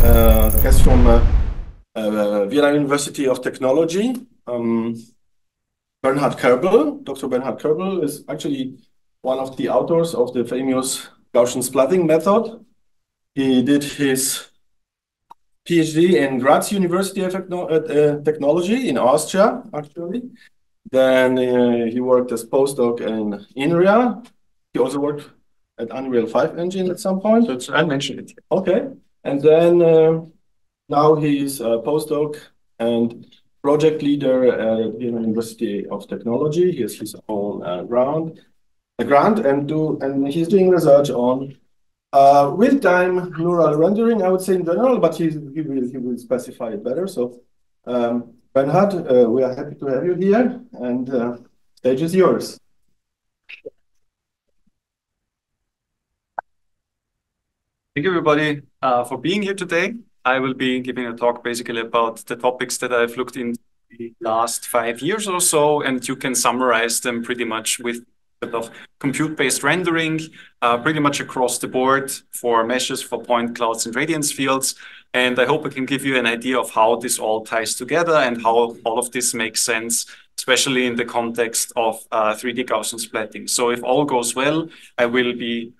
guest from Vienna University of Technology. Bernhard Kerbl. Dr. Bernhard Kerbl is actually one of the authors of the famous Gaussian Splatting method. He did his PhD in Graz University of Technology in Austria, actually. Then he worked as postdoc in INRIA. He also worked at Unreal 5 engine at some point. I mentioned it. Okay. And then now he's a postdoc and project leader at the University of Technology. He has his own grant and he's doing research on real-time neural rendering, I would say in general, but he will specify it better. So Bernhard, we are happy to have you here, and stage is yours. Thank you, everybody, for being here today. I will be giving a talk basically about the topics that I've looked into the last 5 years or so, and you can summarize them pretty much with of compute-based rendering, pretty much across the board for meshes, for point clouds and radiance fields. And I hope I can give you an idea of how this all ties together and how all of this makes sense, especially in the context of 3D Gaussian splatting. So if all goes well, I will be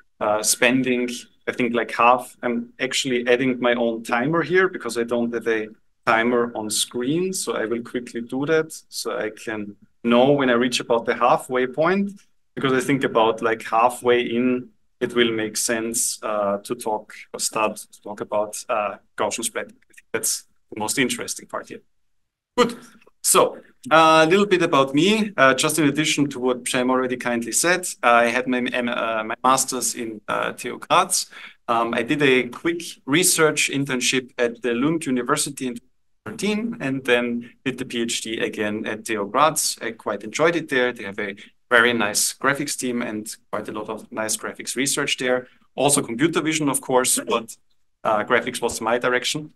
spending, I think, like half. I'm actually adding my own timer here because I don't have a timer on screen. So I will quickly do that so I can know when I reach about the halfway point. Because I think about like halfway in, it will make sense to talk or start to talk about Gaussian splatting. I think that's the most interesting part here. Good. So a little bit about me, just in addition to what Shem already kindly said. I had my master's in TU Graz. I did a quick research internship at the Lund University in 2013, and then did the PhD again at TU Graz. I quite enjoyed it there. They have a very nice graphics team and quite a lot of nice graphics research there. Also computer vision, of course, but graphics was my direction.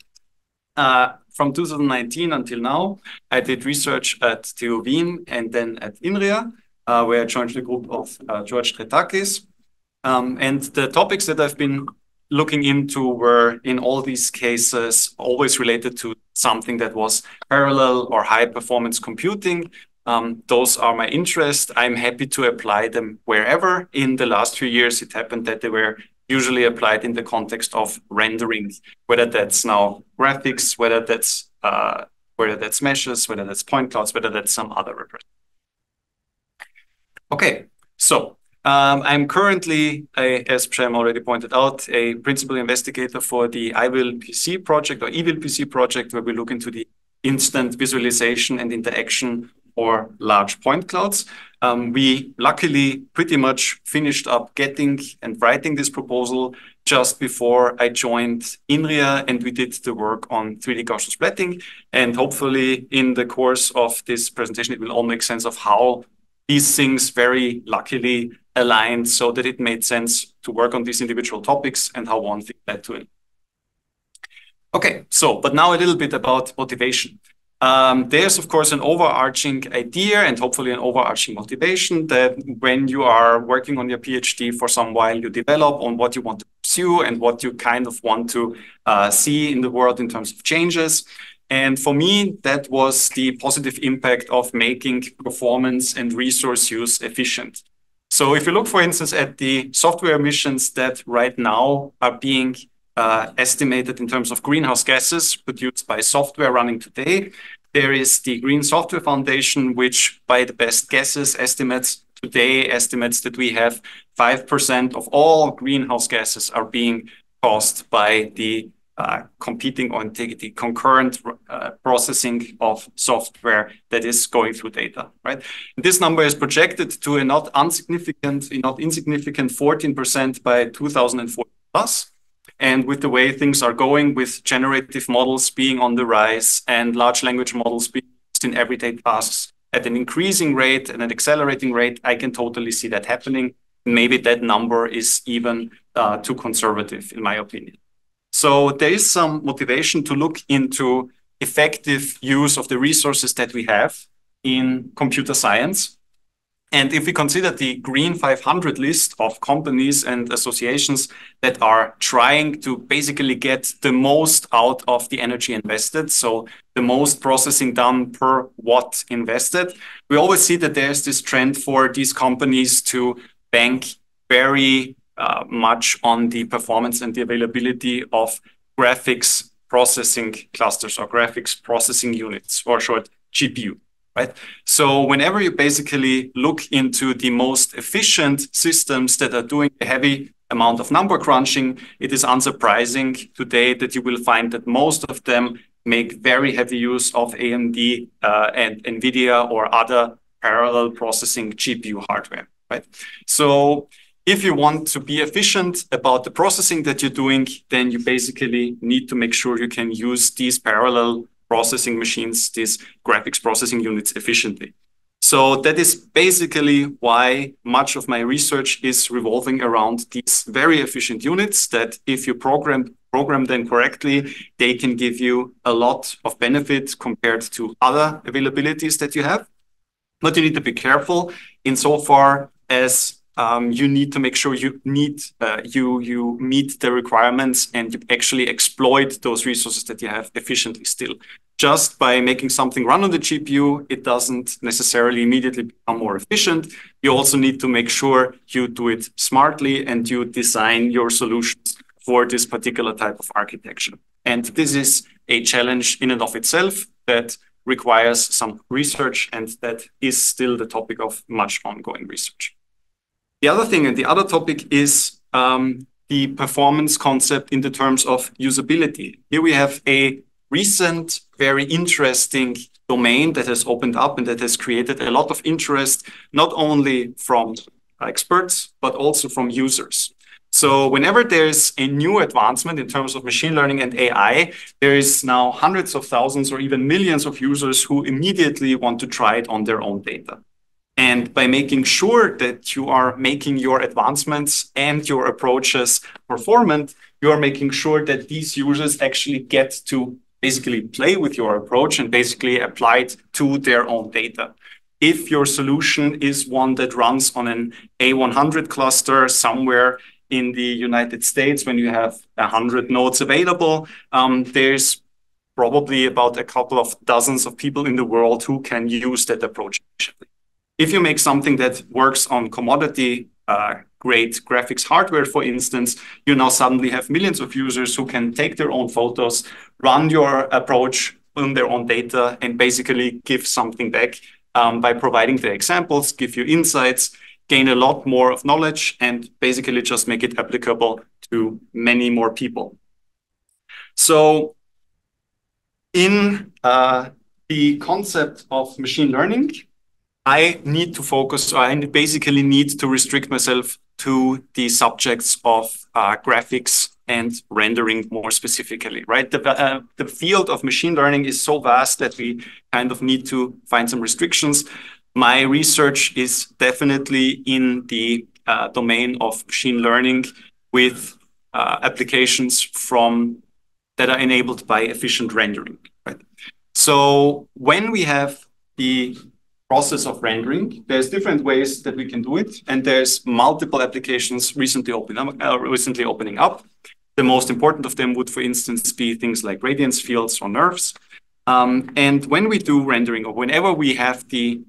From 2019 until now, I did research at TU Wien and then at INRIA, where I joined the group of George Drettakis. And the topics that I've been looking into were, in all these cases, always related to something that was parallel or high performance computing. Those are my interests. I'm happy to apply them wherever. In the last few years, it happened that they were usually applied in the context of rendering, whether that's now graphics, whether that's meshes, whether that's point clouds, whether that's some other representation. Okay, so I'm currently, as Shem already pointed out, a principal investigator for the IWIL-PC project or EWIL-PC project, where we look into the instant visualization and interaction or large point clouds. We luckily pretty much finished up getting and writing this proposal just before I joined INRIA, and we did the work on 3D Gaussian splatting. And hopefully in the course of this presentation, it will all make sense of how these things very luckily aligned so that it made sense to work on these individual topics and how one thing led to it. Okay, so, but now a little bit about motivation. There's, of course, an overarching idea and hopefully an overarching motivation that when you are working on your PhD for some while, you develop on what you want to pursue and what you kind of want to see in the world in terms of changes. And for me, that was the positive impact of making performance and resource use efficient. So if you look, for instance, at the software emissions that right now are being estimated in terms of greenhouse gases produced by software running today. There is the Green Software Foundation, which by the best guesses estimates that we have 5% of all greenhouse gases are being caused by the competing on the concurrent processing of software that is going through data, right? And this number is projected to a not insignificant 14% by 2040 plus. And with the way things are going, with generative models being on the rise and large language models being used in everyday tasks at an increasing rate and an accelerating rate, I can totally see that happening. Maybe that number is even too conservative, in my opinion. So there is some motivation to look into effective use of the resources that we have in computer science. And if we consider the Green 500 list of companies and associations that are trying to basically get the most out of the energy invested, so the most processing done per watt invested, we always see that there's this trend for these companies to bank very much on the performance and the availability of graphics processing clusters or graphics processing units, or short, GPU. Right? So whenever you basically look into the most efficient systems that are doing a heavy amount of number crunching, it is unsurprising today that you will find that most of them make very heavy use of AMD and NVIDIA or other parallel processing GPU hardware. Right? So if you want to be efficient about the processing that you're doing, then you basically need to make sure you can use these parallel processing machines, these graphics processing units efficiently. So that is basically why much of my research is revolving around these very efficient units that if you program them correctly, they can give you a lot of benefit compared to other availabilities that you have. But you need to be careful insofar as you need to make sure you meet the requirements and you actually exploit those resources that you have efficiently still. Just by making something run on the GPU, it doesn't necessarily immediately become more efficient. You also need to make sure you do it smartly and you design your solutions for this particular type of architecture. And this is a challenge in and of itself that requires some research, and that is still the topic of much ongoing research. The other thing and the other topic is the performance concept in the terms of usability. Here we have a recent, very interesting domain that has opened up and that has created a lot of interest, not only from experts, but also from users. So whenever there's a new advancement in terms of machine learning and AI, there is now hundreds of thousands or even millions of users who immediately want to try it on their own data. And by making sure that you are making your advancements and your approaches performant, you are making sure that these users actually get to basically play with your approach and basically apply it to their own data. If your solution is one that runs on an A100 cluster somewhere in the United States, when you have 100 nodes available, there's probably about a couple of dozens of people in the world who can use that approach. If you make something that works on commodity grade graphics hardware, for instance, you now suddenly have millions of users who can take their own photos, run your approach on their own data, and basically give something back by providing the examples, give you insights, gain a lot more of knowledge, and basically just make it applicable to many more people. So in the concept of machine learning, I need to focus, or I basically need to restrict myself to the subjects of graphics and rendering more specifically, right? The field of machine learning is so vast that we kind of need to find some restrictions. My research is definitely in the domain of machine learning with applications that are enabled by efficient rendering, right? So when we have the process of rendering, there's different ways that we can do it, and there's multiple applications recently opening up. The most important of them would, for instance, be things like radiance fields or NeRFs. And when we do rendering, or whenever we have the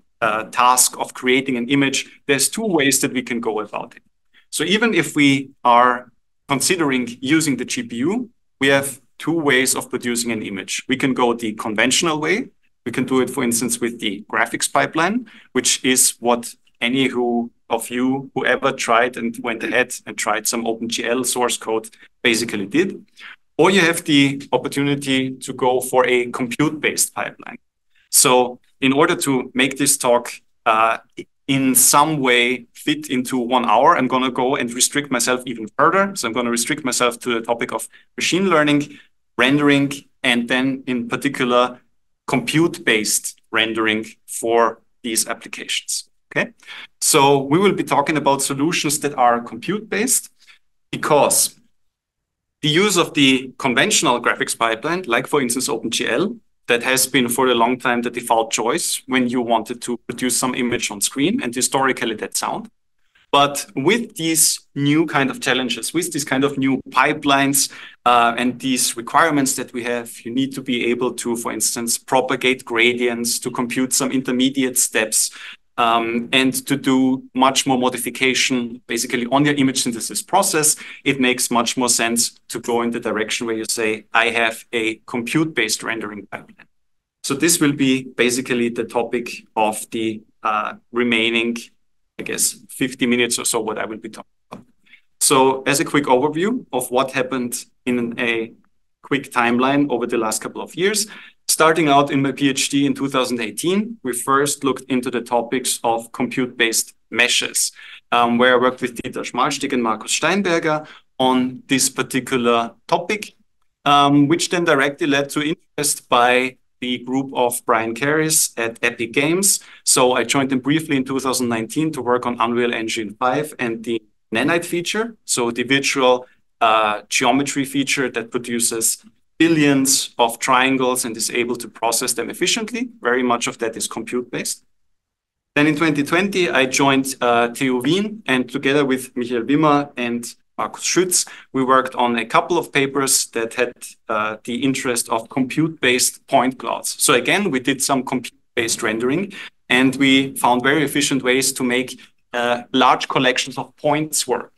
task of creating an image, there's two ways that we can go about it. So even if we are considering using the GPU, we have two ways of producing an image. We can go the conventional way. We can do it, for instance, with the graphics pipeline, which is what any of you who ever tried and went ahead and tried some OpenGL source code basically did. Or you have the opportunity to go for a compute-based pipeline. So in order to make this talk in some way fit into 1 hour, I'm going to go and restrict myself even further. So I'm going to restrict myself to the topic of machine learning, rendering, and then in particular, compute-based rendering for these applications, okay? So we will be talking about solutions that are compute-based because the use of the conventional graphics pipeline, like for instance OpenGL, that has been for a long time the default choice when you wanted to produce some image on screen, and historically that's sound. But with these new kind of challenges, with these kind of new pipelines and these requirements that we have, you need to be able to, for instance, propagate gradients, to compute some intermediate steps, and to do much more modification basically on your image synthesis process. It makes much more sense to go in the direction where you say, I have a compute-based rendering pipeline. So this will be basically the topic of the remaining, I guess, 50 minutes or so, what I will be talking about. So as a quick overview of what happened in a quick timeline over the last couple of years, starting out in my PhD in 2018, we first looked into the topics of compute-based meshes, where I worked with Dieter Schmalstieg and Markus Steinberger on this particular topic, which then directly led to interest by the group of Brian Carris at Epic Games. So I joined them briefly in 2019 to work on Unreal Engine 5 and the nanite feature, so the virtual geometry feature that produces billions of triangles and is able to process them efficiently. Very much of that is compute-based. Then in 2020, I joined TU Wien, and together with Michael Wimmer and Markus Schütz, we worked on a couple of papers that had the interest of compute-based point clouds. So again, we did some compute-based rendering, and we found very efficient ways to make large collections of points work.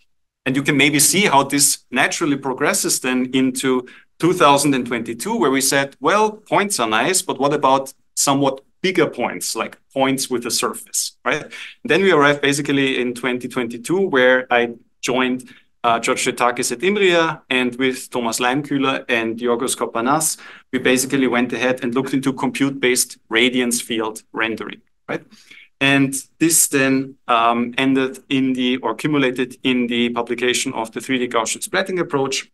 And you can maybe see how this naturally progresses then into 2022, where we said, well, points are nice, but what about somewhat bigger points, like points with a surface, right? Then we arrived basically in 2022, where I joined Georgios Drettakis at INRIA, and with Thomas Leimkühler and Georgios Kopanas, we basically went ahead and looked into compute-based radiance field rendering, right? And this then ended in the, or accumulated in the publication of the 3D Gaussian Splatting approach.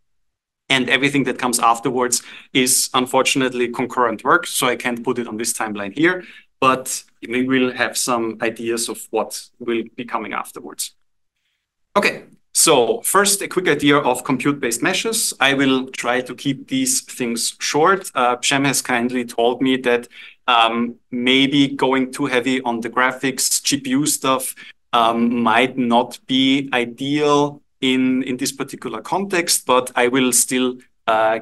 And everything that comes afterwards is unfortunately concurrent work, so I can't put it on this timeline here, but we will have some ideas of what will be coming afterwards. Okay, so first a quick idea of compute-based meshes. I will try to keep these things short. Shem has kindly told me that maybe going too heavy on the graphics, GPU stuff might not be ideal in this particular context, but I will still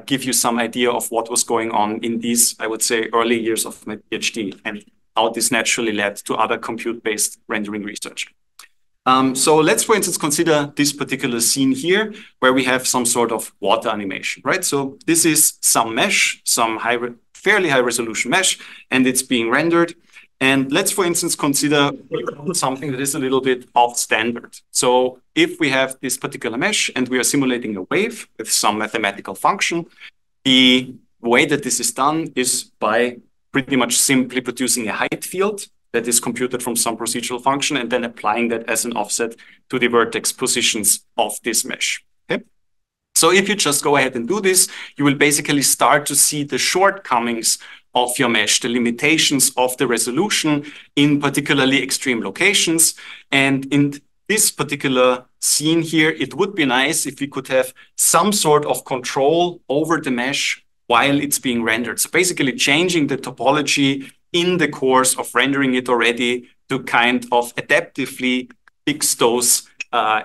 give you some idea of what was going on in these, I would say, early years of my PhD and how this naturally led to other compute-based rendering research. So let's, for instance, consider this particular scene here, where we have some sort of water animation, right? So this is some mesh, some fairly high resolution mesh, and it's being rendered. And let's, for instance, consider something that is a little bit off standard. So if we have this particular mesh and we are simulating a wave with some mathematical function, the way that this is done is by pretty much simply producing a height field that is computed from some procedural function and then applying that as an offset to the vertex positions of this mesh. Okay? So if you just go ahead and do this, you will basically start to see the shortcomings of your mesh, the limitations of the resolution in particularly extreme locations. And in this particular scene here, it would be nice if we could have some sort of control over the mesh while it's being rendered. So basically changing the topology in the course of rendering it already to kind of adaptively fix those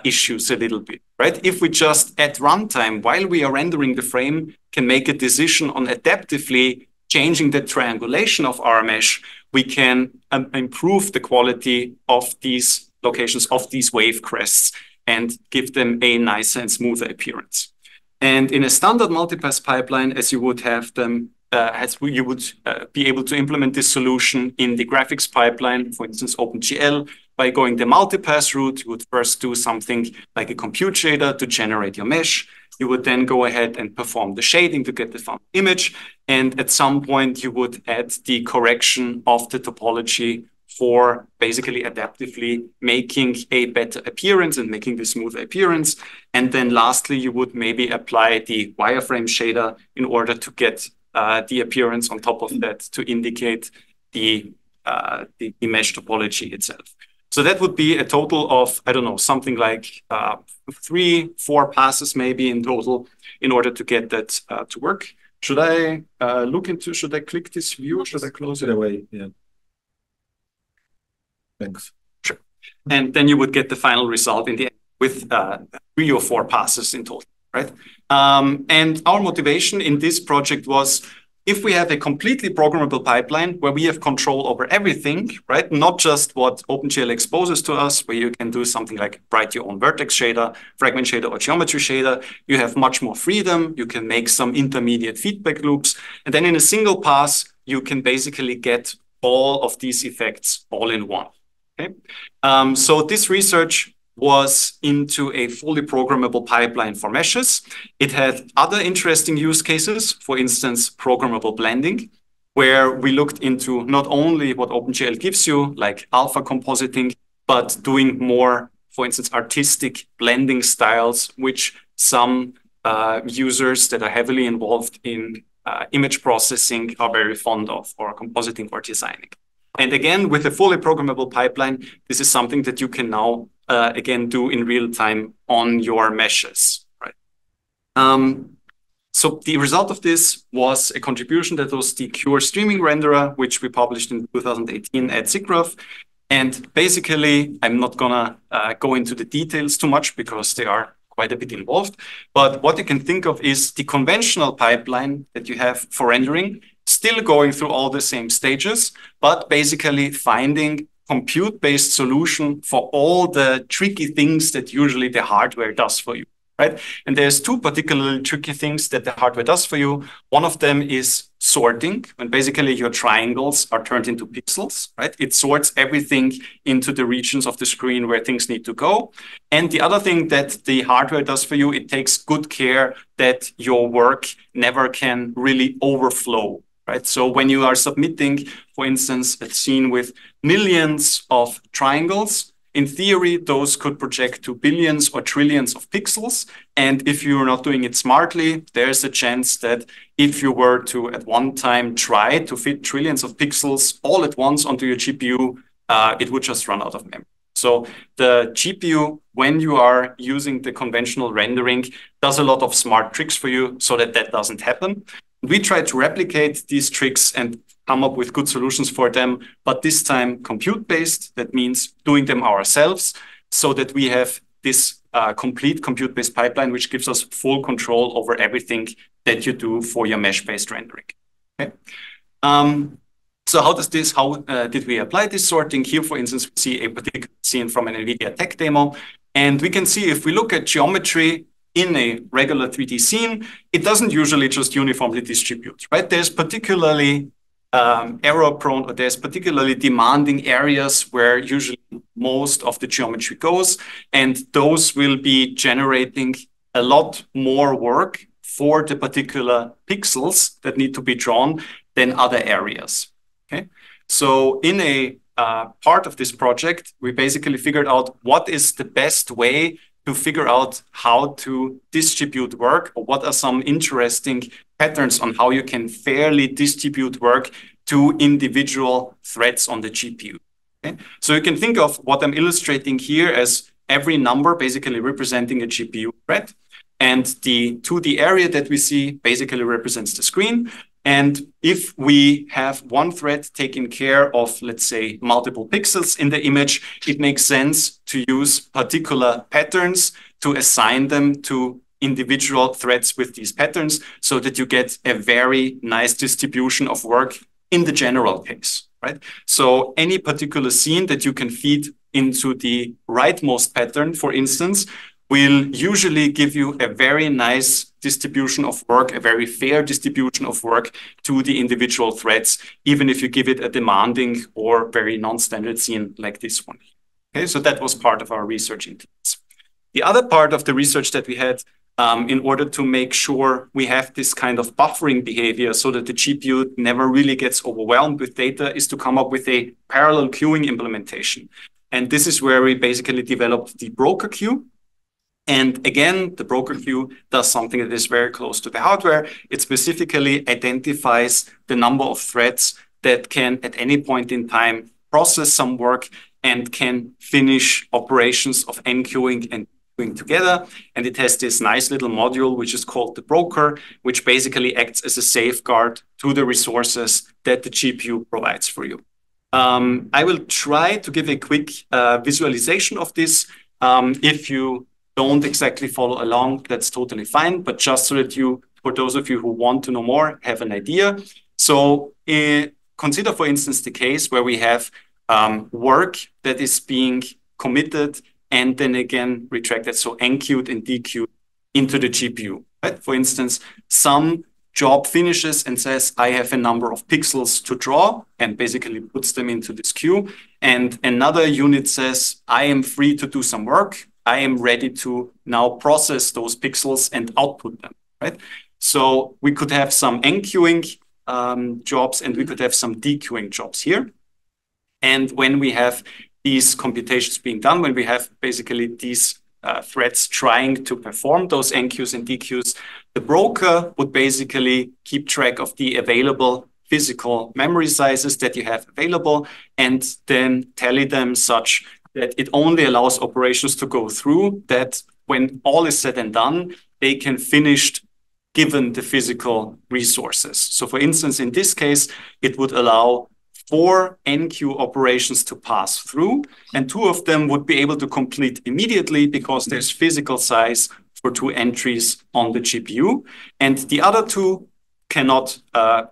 issues a little bit, right? If we just at runtime, while we are rendering the frame, can make a decision on adaptively changing the triangulation of our mesh, we can improve the quality of these locations, of these wave crests, and give them a nicer and smoother appearance. And in a standard multipass pipeline, as you would have them, you would be able to implement this solution in the graphics pipeline, for instance, OpenGL. By going the multipass route, you would first do something like a compute shader to generate your mesh. You would then go ahead and perform the shading to get the final image. And at some point, you would add the correction of the topology for basically adaptively making a better appearance and making the smoother appearance. And then lastly, you would maybe apply the wireframe shader in order to get the appearance on top of that to indicate the mesh topology itself. So that would be a total of, I don't know, something like 3-4 passes maybe in total in order to get that to work. Should I should I click this view or should I close it away? Yeah. Thanks. Sure. And then you would get the final result in the end with 3 or 4 passes in total, right? And our motivation in this project was, if we have a completely programmable pipeline where we have control over everything, right? Not just what OpenGL exposes to us, where you can do something like write your own vertex shader, fragment shader, or geometry shader. You have much more freedom. You can make some intermediate feedback loops. And then in a single pass, you can basically get all of these effects all in one. Okay? So this research was into a fully programmable pipeline for meshes. It had other interesting use cases, for instance, programmable blending, where we looked into not only what OpenGL gives you, like alpha compositing, but doing more, for instance, artistic blending styles, which some users that are heavily involved in image processing are very fond of, or compositing or designing. And again, with a fully programmable pipeline, this is something that you can now again do in real time on your meshes, right? So the result of this was a contribution that was the Cure streaming renderer, which we published in 2018 at SIGGRAPH. And basically, I'm not gonna go into the details too much because they are quite a bit involved. But what you can think of is the conventional pipeline that you have for rendering, still going through all the same stages, but basically finding compute-based solution for all the tricky things that usually the hardware does for you, right? And there's 2 particularly tricky things that the hardware does for you. One of them is sorting, when basically your triangles are turned into pixels, right? It sorts everything into the regions of the screen where things need to go. And the other thing that the hardware does for you, it takes good care that your work never can really overflow, right? So when you are submitting, for instance, a scene with millions of triangles, in theory, those could project to billions or trillions of pixels. And if you're not doing it smartly, there's a chance that if you were to at one time try to fit trillions of pixels all at once onto your GPU, it would just run out of memory. So the GPU, when you are using the conventional rendering, does a lot of smart tricks for you so that that doesn't happen. We try to replicate these tricks and come up with good solutions for them, but this time compute-based. That means doing them ourselves so that we have this complete compute-based pipeline, which gives us full control over everything that you do for your mesh-based rendering. Okay. So how did we apply this sorting? Here, for instance, we see a particular scene from an NVIDIA tech demo, and we can see if we look at geometry in a regular 3D scene, it doesn't usually just uniformly distribute, right? There's particularly error-prone, or there's particularly demanding areas where usually most of the geometry goes, and those will be generating a lot more work for the particular pixels that need to be drawn than other areas. Okay, so in a part of this project, we basically figured out what is the best way to figure out how to distribute work, or what are some interesting patterns on how you can fairly distribute work to individual threads on the GPU. Okay? So you can think of what I'm illustrating here as every number basically representing a GPU thread, and the 2D area that we see basically represents the screen. And if we have one thread taking care of, let's say, multiple pixels in the image, it makes sense to use particular patterns to assign them to individual threads with these patterns so that you get a very nice distribution of work in the general case, right? So any particular scene that you can feed into the rightmost pattern, for instance, will usually give you a very nice distribution of work, a very fair distribution of work to the individual threads, even if you give it a demanding or very non-standard scene like this one. Okay, so that was part of our research in this. The other part of the research that we had in order to make sure we have this kind of buffering behavior so that the GPU never really gets overwhelmed with data is to come up with a parallel queuing implementation. And this is where we basically developed the broker queue. And again, the broker queue does something that is very close to the hardware. It specifically identifies the number of threads that can, at any point in time, process some work and can finish operations of enqueuing and doing together. And it has this nice little module, which is called the broker, which basically acts as a safeguard to the resources that the GPU provides for you. I will try to give a quick visualization of this. If you don't exactly follow along, that's totally fine, but just so that you, for those of you who want to know more, have an idea. So consider, for instance, the case where we have work that is being committed and then again retracted, so enqueued and dequeued into the GPU. Right? For instance, some job finishes and says, I have a number of pixels to draw, and basically puts them into this queue. And another unit says, I am free to do some work. I am ready to now process those pixels and output them, right? So we could have some enqueuing jobs and we could have some dequeuing jobs here. And when we have these computations being done, when we have basically these threads trying to perform those enqueues and dequeues, the broker would basically keep track of the available physical memory sizes that you have available and then tally them such that it only allows operations to go through, that when all is said and done, they can finish given the physical resources. So for instance, in this case, it would allow 4 enqueue operations to pass through, and 2 of them would be able to complete immediately because there's physical size for 2 entries on the GPU. And the other 2 cannot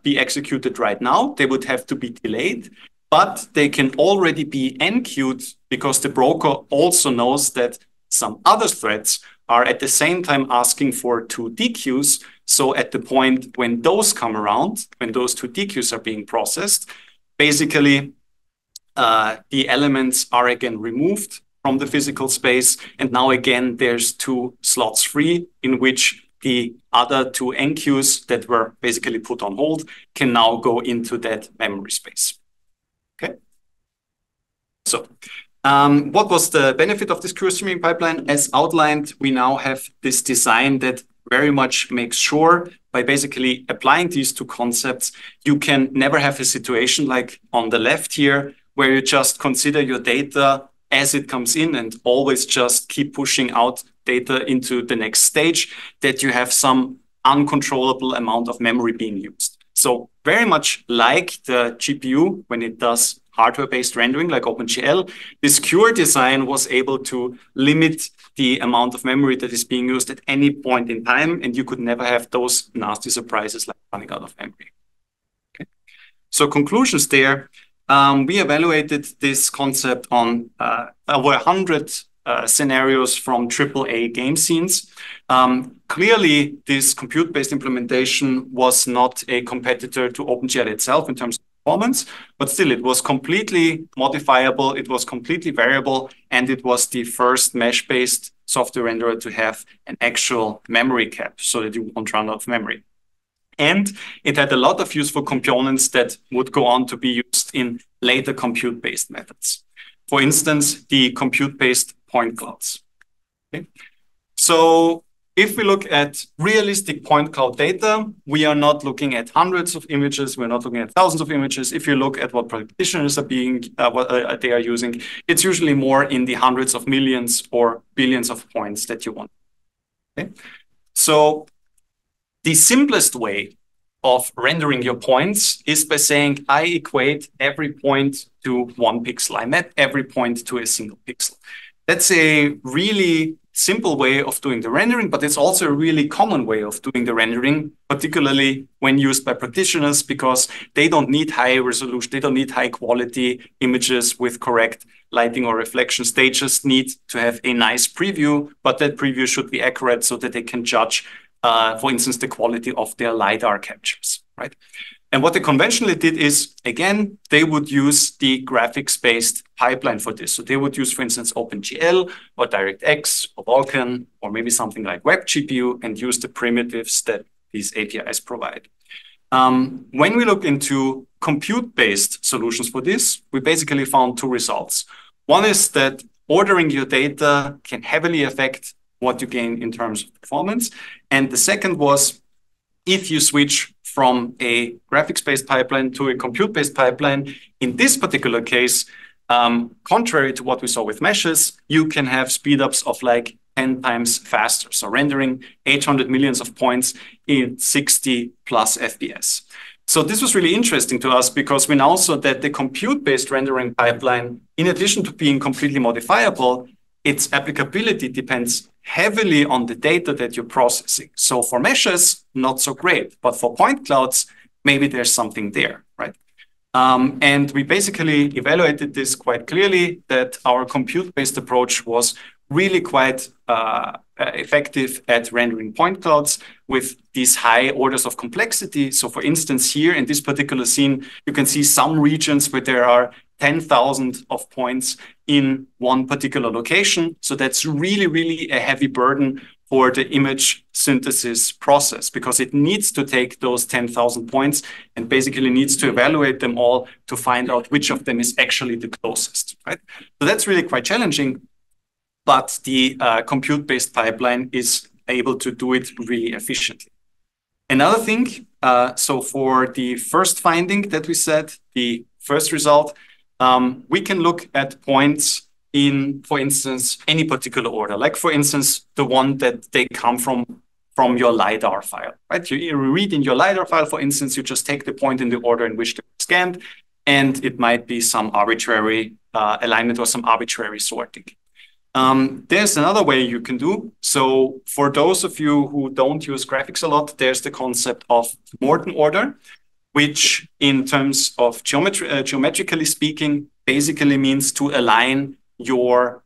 be executed right now. They would have to be delayed, but they can already be enqueued because the broker also knows that some other threads are at the same time asking for 2 dequeues. So at the point when those come around, when those 2 dequeues are being processed, basically the elements are again removed from the physical space. And now again, there's 2 slots free in which the other 2 enqueues that were basically put on hold can now go into that memory space. Okay. So what was the benefit of this queue streaming pipeline? As outlined, we now have this design that very much makes sure by basically applying these 2 concepts, you can never have a situation like on the left here, where you just consider your data as it comes in and always just keep pushing out data into the next stage, that you have some uncontrollable amount of memory being used. So very much like the GPU, when it does hardware-based rendering like OpenGL, this Cure design was able to limit the amount of memory that is being used at any point in time, and you could never have those nasty surprises like running out of memory. Okay. So conclusions there, we evaluated this concept on over 100 scenarios from AAA game scenes. Clearly, this compute-based implementation was not a competitor to OpenGL itself in terms of performance, but still it was completely modifiable, it was completely variable, and it was the first mesh-based software renderer to have an actual memory cap so that you won't run out of memory. And it had a lot of useful components that would go on to be used in later compute-based methods. For instance, the compute-based point clouds. Okay. So if we look at realistic point cloud data, we are not looking at hundreds of images. We're not looking at thousands of images. If you look at what practitioners are being, what they are using, it's usually more in the hundreds of millions or billions of points that you want. Okay. So the simplest way of rendering your points is by saying, I equate every point to 1 pixel. I map every point to a single pixel. That's a really simple way of doing the rendering, but it's also a really common way of doing the rendering, particularly when used by practitioners, because they don't need high resolution, they don't need high quality images with correct lighting or reflections. They just need to have a nice preview, but that preview should be accurate so that they can judge, for instance, the quality of their LiDAR captures, right? And what they conventionally did is, again, they would use the graphics-based pipeline for this. So they would use, for instance, OpenGL or DirectX or Vulkan or maybe something like WebGPU and use the primitives that these APIs provide. When we look into compute-based solutions for this, we basically found 2 results. One is that ordering your data can heavily affect what you gain in terms of performance. And the second was, if you switch from a graphics-based pipeline to a compute-based pipeline, in this particular case, contrary to what we saw with meshes, you can have speedups of like 10 times faster. So rendering 800 millions of points in 60 plus FPS. So this was really interesting to us because we now saw that the compute-based rendering pipeline, in addition to being completely modifiable, its applicability depends heavily on the data that you're processing. So for meshes, not so great, but for point clouds, maybe there's something there, right? And we basically evaluated this quite clearly that our compute-based approach was really quite effective at rendering point clouds with these high orders of complexity. So for instance, here in this particular scene, you can see some regions where there are 10,000 of points in one particular location. So that's really, really a heavy burden for the image synthesis process because it needs to take those 10,000 points and basically needs to evaluate them all to find out which of them is actually the closest, right? So that's really quite challenging. But the compute-based pipeline is able to do it really efficiently. Another thing, so for the first finding that we said, the first result, we can look at points in, for instance, any particular order, like for instance, the one that they come from your LiDAR file, right? You read in your LiDAR file, for instance, you just take the point in the order in which they were scanned, and it might be some arbitrary alignment or some arbitrary sorting. There's another way you can do. So for those of you who don't use graphics a lot, there's the concept of Morton order, which in terms of geometrically speaking, basically means to align your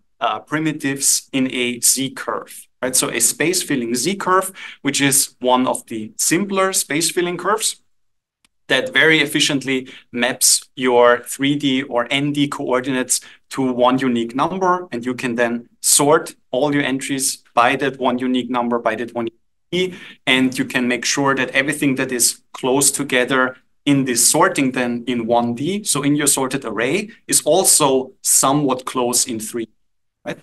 primitives in a Z-curve, right? So a space-filling Z-curve, which is one of the simpler space-filling curves that very efficiently maps your 3D or ND coordinates to one unique number, and you can then sort all your entries by that one unique number, by that one unique key, and you can make sure that everything that is close together in this sorting then in 1D, so in your sorted array, is also somewhat close in 3D, right?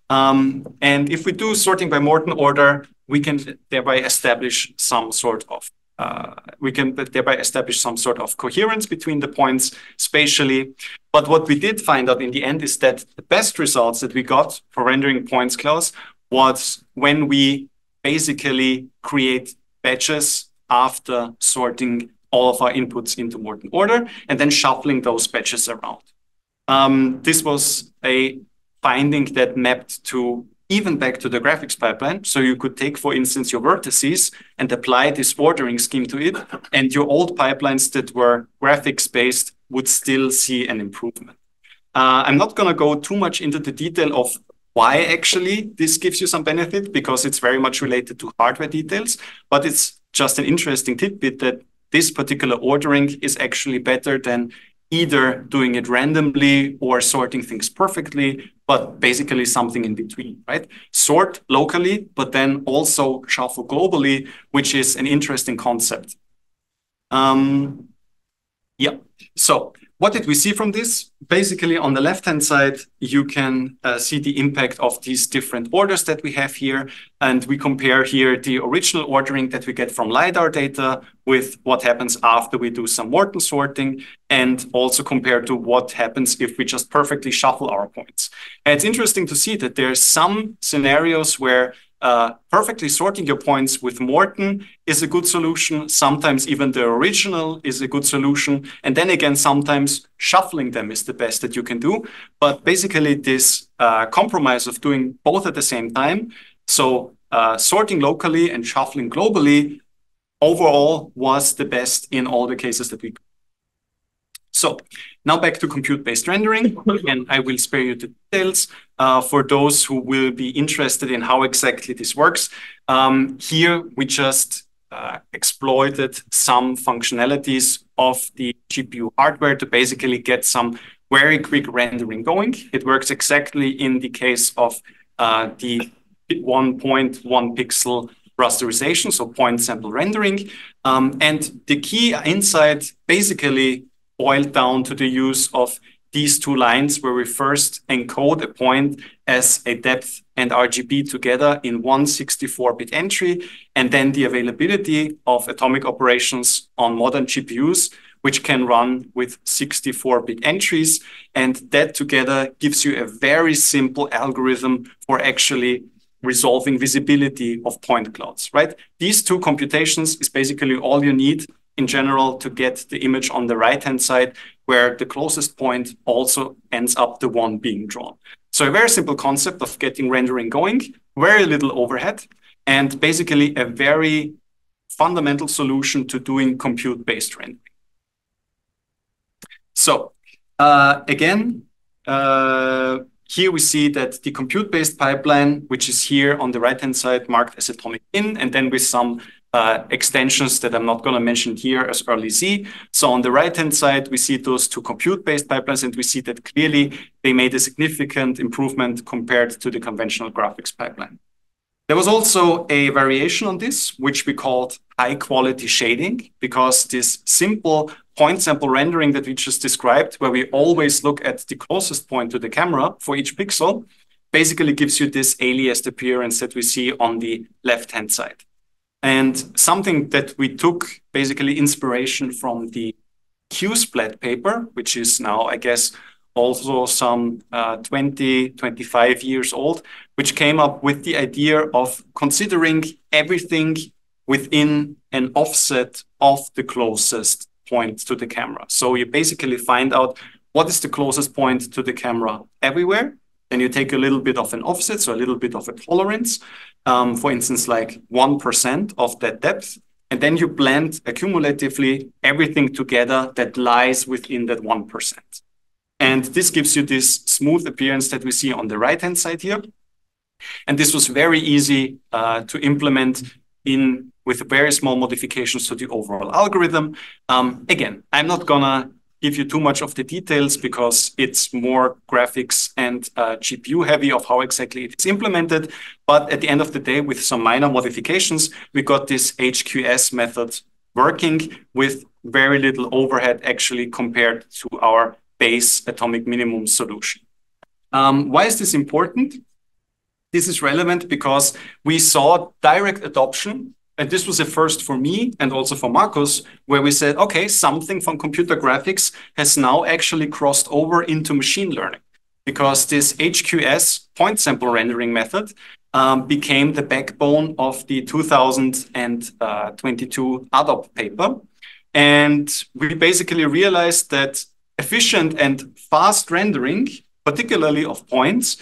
And if we do sorting by Morton order, we can thereby establish some sort of coherence between the points spatially. But what we did find out in the end is that the best results that we got for rendering points clouds was when we basically create batches after sorting all of our inputs into Morton order and then shuffling those batches around. This was a finding that mapped to even back to the graphics pipeline. So you could take, for instance, your vertices and apply this ordering scheme to it, and your old pipelines that were graphics-based would still see an improvement. I'm not going to go too much into the detail of why actually this gives you some benefit, because it's very much related to hardware details, but it's just an interesting tidbit that this particular ordering is actually better than either doing it randomly or sorting things perfectly, but basically something in between, right? Sort locally, but then also shuffle globally, which is an interesting concept. Yeah, so what did we see from this? Basically, on the left-hand side, you can see the impact of these different orders that we have here. And we compare here the original ordering that we get from LiDAR data with what happens after we do some Morton sorting, and also compare to what happens if we just perfectly shuffle our points. And it's interesting to see that there are some scenarios where perfectly sorting your points with Morton is a good solution. Sometimes even the original is a good solution. And then again, sometimes shuffling them is the best that you can do. But basically this compromise of doing both at the same time, so sorting locally and shuffling globally, overall was the best in all the cases that we could. So now back to compute-based rendering, and I will spare you the details for those who will be interested in how exactly this works. Here we just exploited some functionalities of the GPU hardware to basically get some very quick rendering going. It works exactly in the case of the 1.1 pixel rasterization, so point sample rendering. And the key insight basically boiled down to the use of these two lines where we first encode a point as a depth and RGB together in one 64-bit entry, and then the availability of atomic operations on modern GPUs, which can run with 64-bit entries. And that together gives you a very simple algorithm for actually resolving visibility of point clouds, right? These two computations is basically all you need in general to get the image on the right-hand side, where the closest point also ends up the one being drawn. So a very simple concept of getting rendering going, very little overhead, and basically a very fundamental solution to doing compute-based rendering. So again, here we see that the compute-based pipeline, which is here on the right-hand side marked as atomic in, and then with some extensions that I'm not going to mention here as early Z. So on the right-hand side, we see those two compute-based pipelines, and we see that clearly they made a significant improvement compared to the conventional graphics pipeline. There was also a variation on this, which we called high-quality shading, because this simple point sample rendering that we just described, where we always look at the closest point to the camera for each pixel, basically gives you this aliased appearance that we see on the left-hand side. And something that we took basically inspiration from the QSplat paper, which is now, I guess, also some 20, 25 years old, which came up with the idea of considering everything within an offset of the closest point to the camera. So you basically find out what is the closest point to the camera everywhere. Then you take a little bit of an offset, so a little bit of a tolerance, for instance, like 1% of that depth. And then you blend accumulatively everything together that lies within that 1%. And this gives you this smooth appearance that we see on the right-hand side here. And this was very easy to implement with very small modifications to the overall algorithm. Again, I'm not going to give you too much of the details because it's more graphics and GPU heavy of how exactly it is implemented. But at the end of the day, with some minor modifications, we got this HQS method working with very little overhead actually compared to our base atomic minimum solution. Why is this important? This is relevant because we saw direct adoption. And this was a first for me and also for Markus, where we said, okay, something from computer graphics has now actually crossed over into machine learning, because this HQS point sample rendering method became the backbone of the 2022 ADOP paper. And we basically realized that efficient and fast rendering, particularly of points,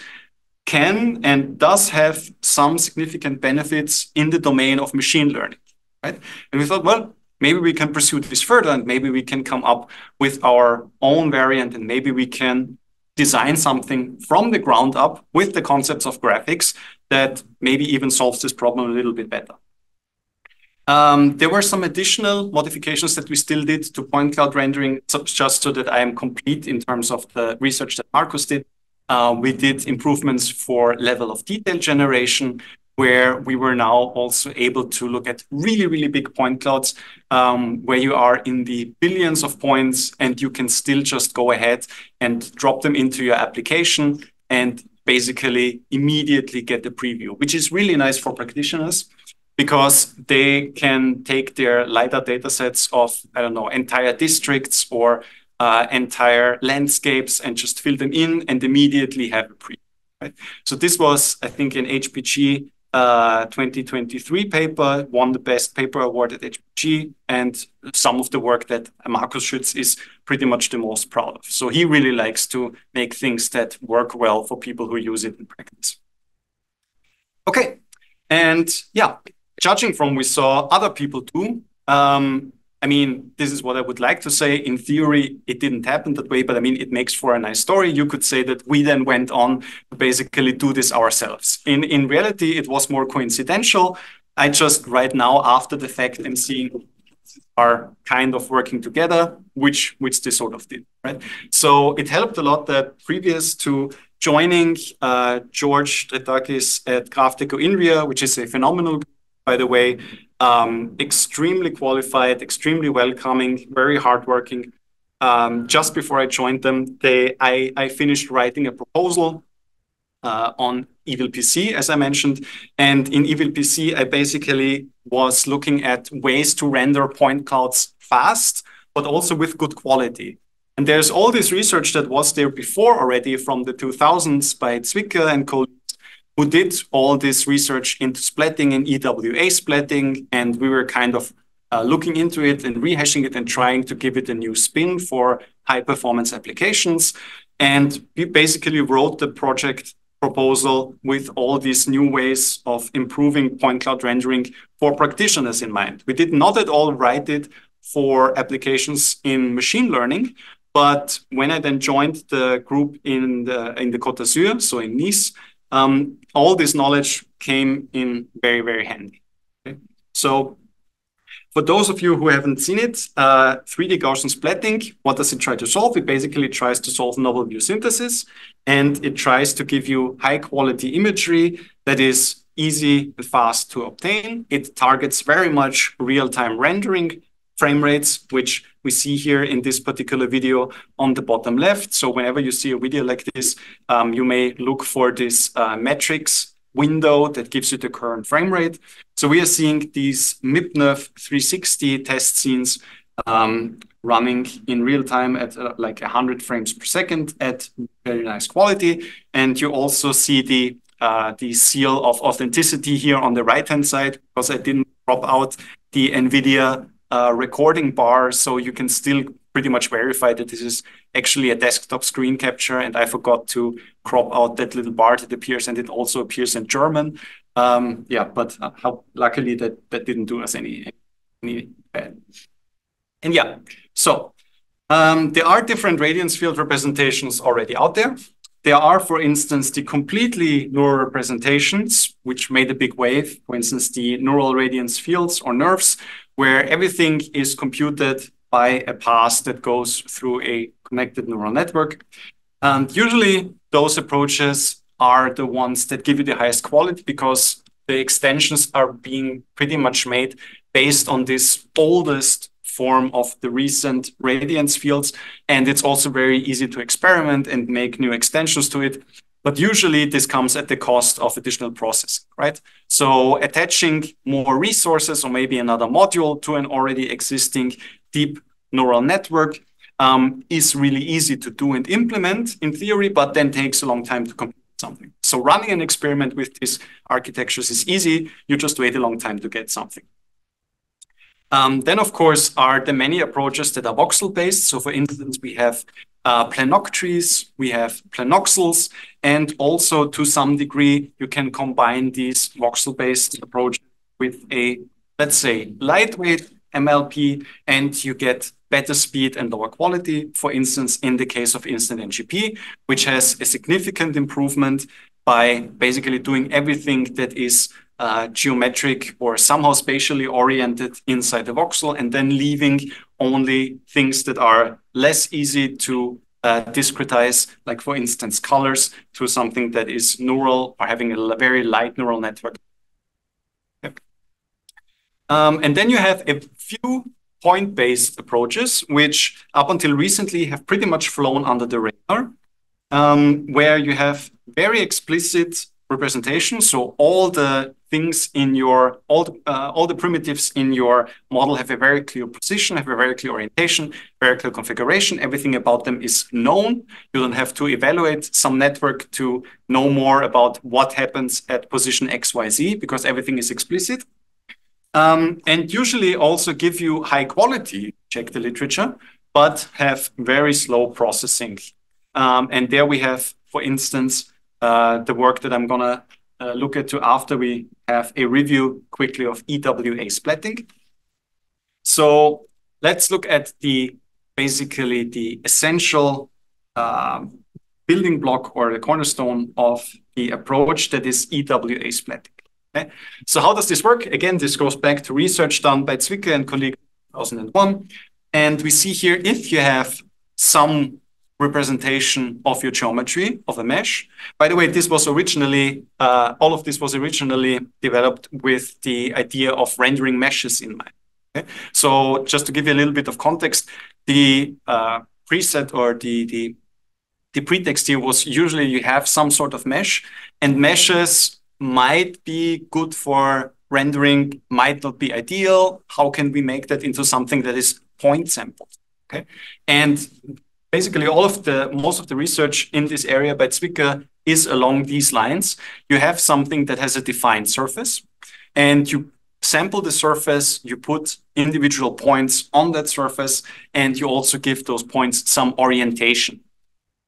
can and does have some significant benefits in the domain of machine learning, right? And we thought, well, maybe we can pursue this further, and maybe we can come up with our own variant, and maybe we can design something from the ground up with the concepts of graphics that maybe even solves this problem a little bit better. There were some additional modifications that we still did to point cloud rendering, just so that I am complete in terms of the research that Markus did. We did improvements for level of detail generation, where we were now also able to look at really, really big point clouds, where you are in the billions of points, and you can still just go ahead and drop them into your application and basically immediately get the preview, which is really nice for practitioners, because they can take their LiDAR data sets of, I don't know, entire districts or entire landscapes and just fill them in and immediately have a preview, right? So this was, I think, an HPG 2023 paper, won the best paper award at HPG, and some of the work that Markus Schütz is pretty much the most proud of. So he really likes to make things that work well for people who use it in practice. Okay, and yeah, judging from we saw other people do, I mean, this is what I would like to say. In theory, it didn't happen that way, but I mean, it makes for a nice story. You could say that we then went on to basically do this ourselves. In reality, it was more coincidental. I just right now, after the fact, am seeing are kind of working together, which they sort of did, right? So it helped a lot that previous to joining George Drettakis at GraphDeco INRIA, which is a phenomenal, by the way, extremely qualified, extremely welcoming, very hardworking. Just before I joined them, I finished writing a proposal on EvilPC, as I mentioned. And in EvilPC, I basically was looking at ways to render point clouds fast, but also with good quality. And there's all this research that was there before already from the 2000s by Zwicker and colleagues, who did all this research into splatting and EWA splatting, and we were kind of looking into it and rehashing it and trying to give it a new spin for high performance applications. And we basically wrote the project proposal with all these new ways of improving point cloud rendering for practitioners in mind. We did not at all write it for applications in machine learning, but when I then joined the group in the Côte d'Azur, so in Nice, all this knowledge came in very, very handy. Okay? So for those of you who haven't seen it, 3D Gaussian Splatting, what does it try to solve? It basically tries to solve novel view synthesis, and it tries to give you high quality imagery that is easy and fast to obtain. It targets very much real-time rendering frame rates, which we see here in this particular video on the bottom left. So whenever you see a video like this, you may look for this metrics window that gives you the current frame rate. So we are seeing these MIPNERF 360 test scenes running in real time at like 100 frames per second at very nice quality. And you also see the seal of authenticity here on the right-hand side, because I didn't crop out the NVIDIA recording bar, so you can still pretty much verify that this is actually a desktop screen capture, and I forgot to crop out that little bar that appears, and it also appears in German. Yeah, but luckily that didn't do us any bad. And yeah, so there are different radiance field representations already out there. There are, for instance, the completely neural representations, which made a big wave. For instance, the neural radiance fields or NeRFs, where everything is computed by a pass that goes through a connected neural network. And usually those approaches are the ones that give you the highest quality, because the extensions are being pretty much made based on this oldest form of the recent radiance fields. And it's also very easy to experiment and make new extensions to it. But usually this comes at the cost of additional processing, right? So attaching more resources or maybe another module to an already existing deep neural network is really easy to do and implement in theory, but then takes a long time to complete something. So running an experiment with these architectures is easy. You just wait a long time to get something. Then, of course, are the many approaches that are voxel-based. So, for instance, we have planoctries, we have planoxels, and also to some degree, you can combine these voxel-based approaches with a, let's say, lightweight MLP, and you get better speed and lower quality. For instance, in the case of Instant NGP, which has a significant improvement by basically doing everything that is geometric or somehow spatially oriented inside the voxel, and then leaving only things that are less easy to discretize, like for instance colors, to something that is neural or having a very light neural network. Yep. And then you have a few point-based approaches, which up until recently have pretty much flown under the radar, where you have very explicit representation. So all the things in your, all the primitives in your model have a very clear position, have a very clear orientation, very clear configuration. Everything about them is known. You don't have to evaluate some network to know more about what happens at position X, Y, Z, because everything is explicit. And usually also give you high quality, check the literature, but have very slow processing. And there we have, for instance, the work that I'm gonna look at after we have a review quickly of EWA splatting. So let's look at basically the essential building block or the cornerstone of the approach that is EWA splatting. Okay? So how does this work? Again, this goes back to research done by Zwicker and colleagues in 2001. And we see here, if you have some representation of your geometry of a mesh. By the way, this was originally, all of this was originally developed with the idea of rendering meshes in mind. Okay? So just to give you a little bit of context, the preset or the pretext here was usually you have some sort of mesh, and meshes might be good for rendering, might not be ideal. How can we make that into something that is point sampled? Okay, and basically, most of the research in this area by Zwicker is along these lines. You have something that has a defined surface, and you sample the surface, you put individual points on that surface, and you also give those points some orientation.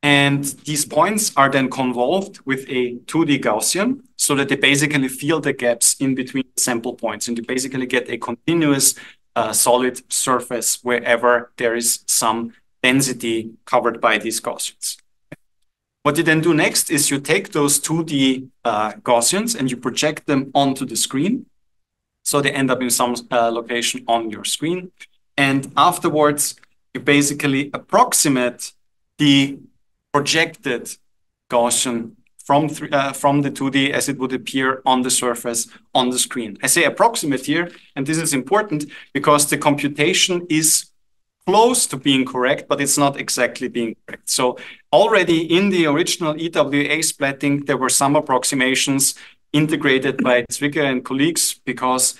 And these points are then convolved with a 2D Gaussian so that they basically fill the gaps in between sample points, and you basically get a continuous solid surface wherever there is some density covered by these Gaussians. What you then do next is you take those 2D Gaussians and you project them onto the screen. So they end up in some location on your screen. And afterwards, you basically approximate the projected Gaussian from the 2D as it would appear on the surface on the screen. I say approximate here, and this is important because the computation is close to being correct, but it's not exactly being correct. So already in the original EWA splatting, there were some approximations integrated by Zwicker and colleagues because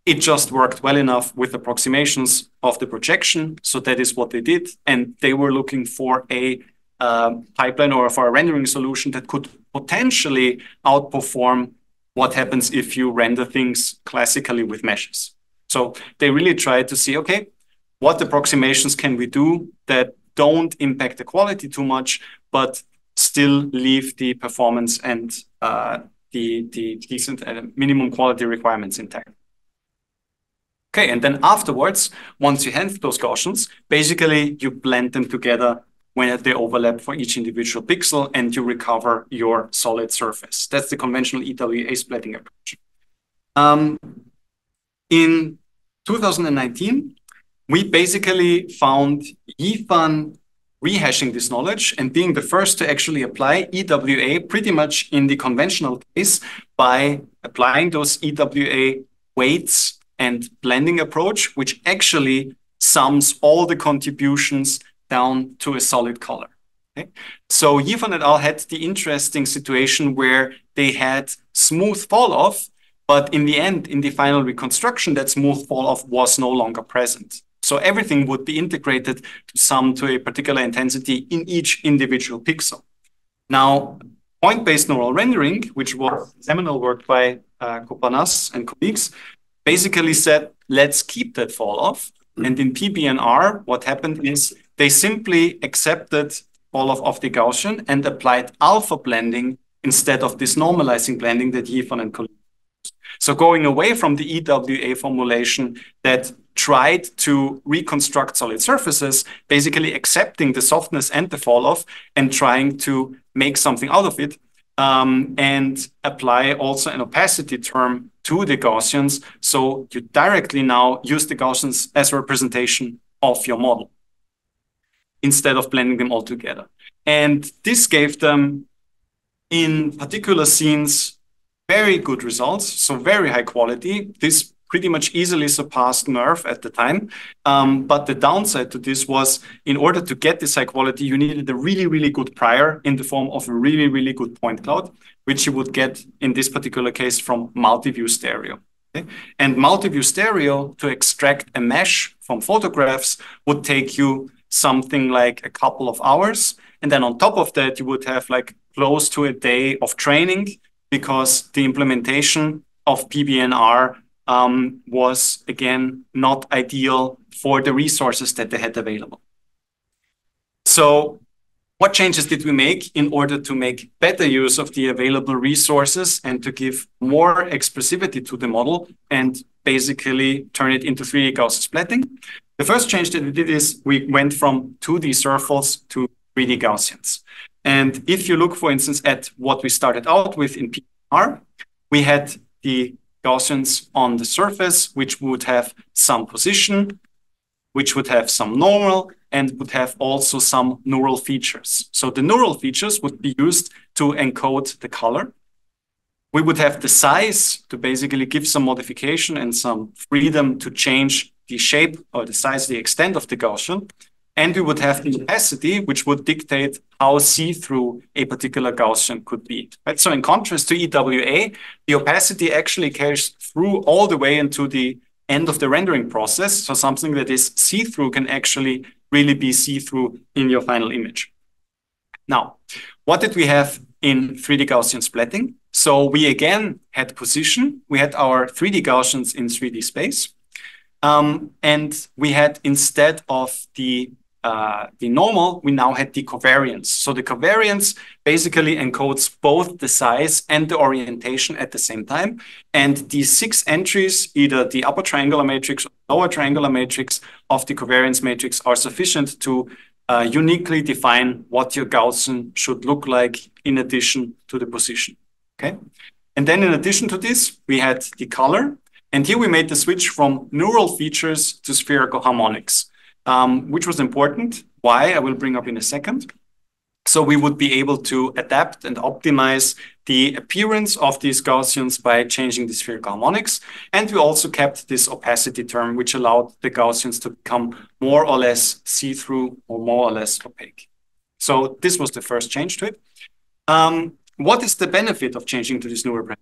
it just worked well enough with approximations of the projection. So that is what they did. And they were looking for a pipeline or for a rendering solution that could potentially outperform what happens if you render things classically with meshes. So they really tried to see, okay, what approximations can we do that don't impact the quality too much, but still leave the performance and the decent minimum quality requirements intact. Okay, and then afterwards, once you have those Gaussians, basically you blend them together when they overlap for each individual pixel and you recover your solid surface. That's the conventional EWA splatting approach. In 2019, we basically found Yifan rehashing this knowledge and being the first to actually apply EWA pretty much in the conventional case by applying those EWA weights and blending approach, which actually sums all the contributions down to a solid color. Okay? So Yifan et al. Had the interesting situation where they had smooth fall off, but in the end, in the final reconstruction, that smooth fall off was no longer present. So everything would be integrated to sum to a particular intensity in each individual pixel. Now, point-based neural rendering, which was seminal work by Kopanas and colleagues, basically said, let's keep that fall off. And in PBNR, what happened is they simply accepted fall off of the Gaussian and applied alpha blending instead of this normalizing blending that Yifan and colleagues. So going away from the EWA formulation that tried to reconstruct solid surfaces, basically accepting the softness and the fall off and trying to make something out of it, and apply also an opacity term to the Gaussians. So you directly now use the Gaussians as a representation of your model instead of blending them all together. And this gave them, in particular scenes, very good results, so very high quality. This pretty much easily surpassed NeRF at the time. But the downside to this was, in order to get this high quality, you needed a really, really good prior in the form of a really, really good point cloud, which you would get in this particular case from multi-view stereo. Okay? And multi-view stereo, to extract a mesh from photographs, would take you something like a couple of hours. And then on top of that, you would have like close to a day of training, because the implementation of PBNR was, again, not ideal for the resources that they had available. So what changes did we make in order to make better use of the available resources and to give more expressivity to the model and basically turn it into 3D Gaussian splatting? The first change that we did is we went from 2D circles to 3D Gaussians. And if you look, for instance, at what we started out with in PBNR, we had the Gaussians on the surface, which would have some position, which would have some normal, and would have also some neural features. So the neural features would be used to encode the color. We would have the size to basically give some modification and some freedom to change the shape or the size, the extent of the Gaussian. And we would have the opacity, which would dictate how see-through a particular Gaussian could be. Right? So in contrast to EWA, the opacity actually carries through all the way into the end of the rendering process. So something that is see-through can actually really be see-through in your final image. Now, what did we have in 3D Gaussian splatting. So we again had position. We had our 3D Gaussians in 3D space. And we had, instead of the normal, we now had the covariance. So the covariance basically encodes both the size and the orientation at the same time. And these 6 entries, either the upper triangular matrix or lower triangular matrix of the covariance matrix, are sufficient to uniquely define what your Gaussian should look like in addition to the position. Okay. And then in addition to this, we had the color. And here we made the switch from neural features to spherical harmonics, which was important. Why? I will bring up in a second. So we would be able to adapt and optimize the appearance of these Gaussians by changing the spherical harmonics. And we also kept this opacity term, which allowed the Gaussians to become more or less see-through or more or less opaque. So this was the first change to it. What is the benefit of changing to this newer brand?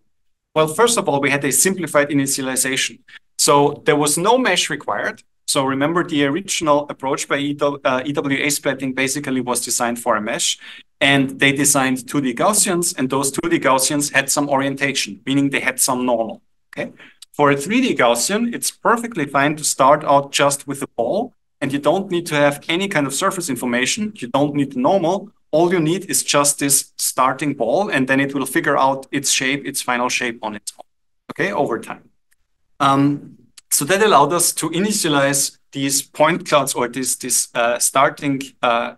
Well, first of all, we had a simplified initialization. So there was no mesh required. So remember, the original approach by EWA splatting basically was designed for a mesh, and they designed 2D Gaussians, and those 2D Gaussians had some orientation, meaning they had some normal. Okay. For a 3D Gaussian, it's perfectly fine to start out just with a ball, and you don't need to have any kind of surface information. You don't need the normal. All you need is just this starting ball, and then it will figure out its shape, its final shape on its own, okay, over time. So that allowed us to initialize these point clouds, or this starting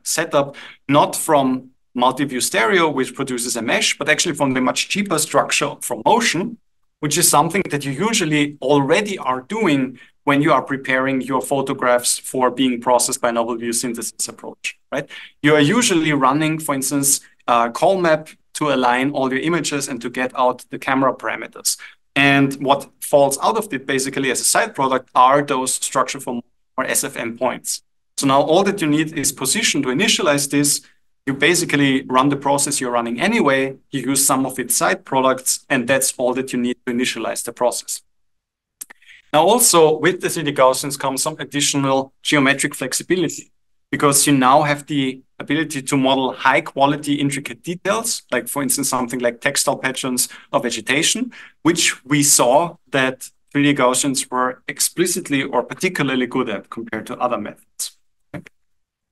setup, not from multi-view stereo, which produces a mesh, but actually from the much cheaper structure from motion, which is something that you usually already are doing when you are preparing your photographs for being processed by novel view synthesis approach, right? You are usually running, for instance, call map to align all your images and to get out the camera parameters. And what falls out of it basically as a side product are those structure form or SFM points. So now all that you need is position to initialize this. You basically run the process you're running anyway. You use some of its side products, and that's all that you need to initialize the process. Now also with the 3D Gaussians comes some additional geometric flexibility, because you now have the ability to model high quality intricate details, like for instance, something like textile patterns of vegetation, which we saw that 3D Gaussians were explicitly or particularly good at compared to other methods.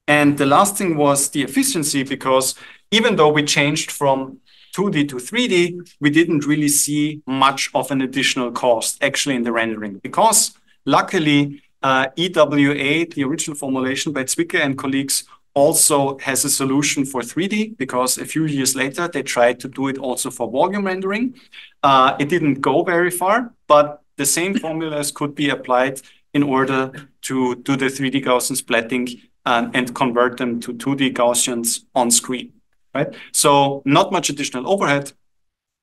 And the last thing was the efficiency, because even though we changed from 2D to 3D, we didn't really see much of an additional cost actually in the rendering, because luckily EWA, the original formulation by Zwicker and colleagues, also has a solution for 3D, because a few years later, they tried to do it also for volume rendering. It didn't go very far, but the same formulas could be applied in order to do the 3D Gaussian splatting and convert them to 2D Gaussians on screen, right? So not much additional overhead.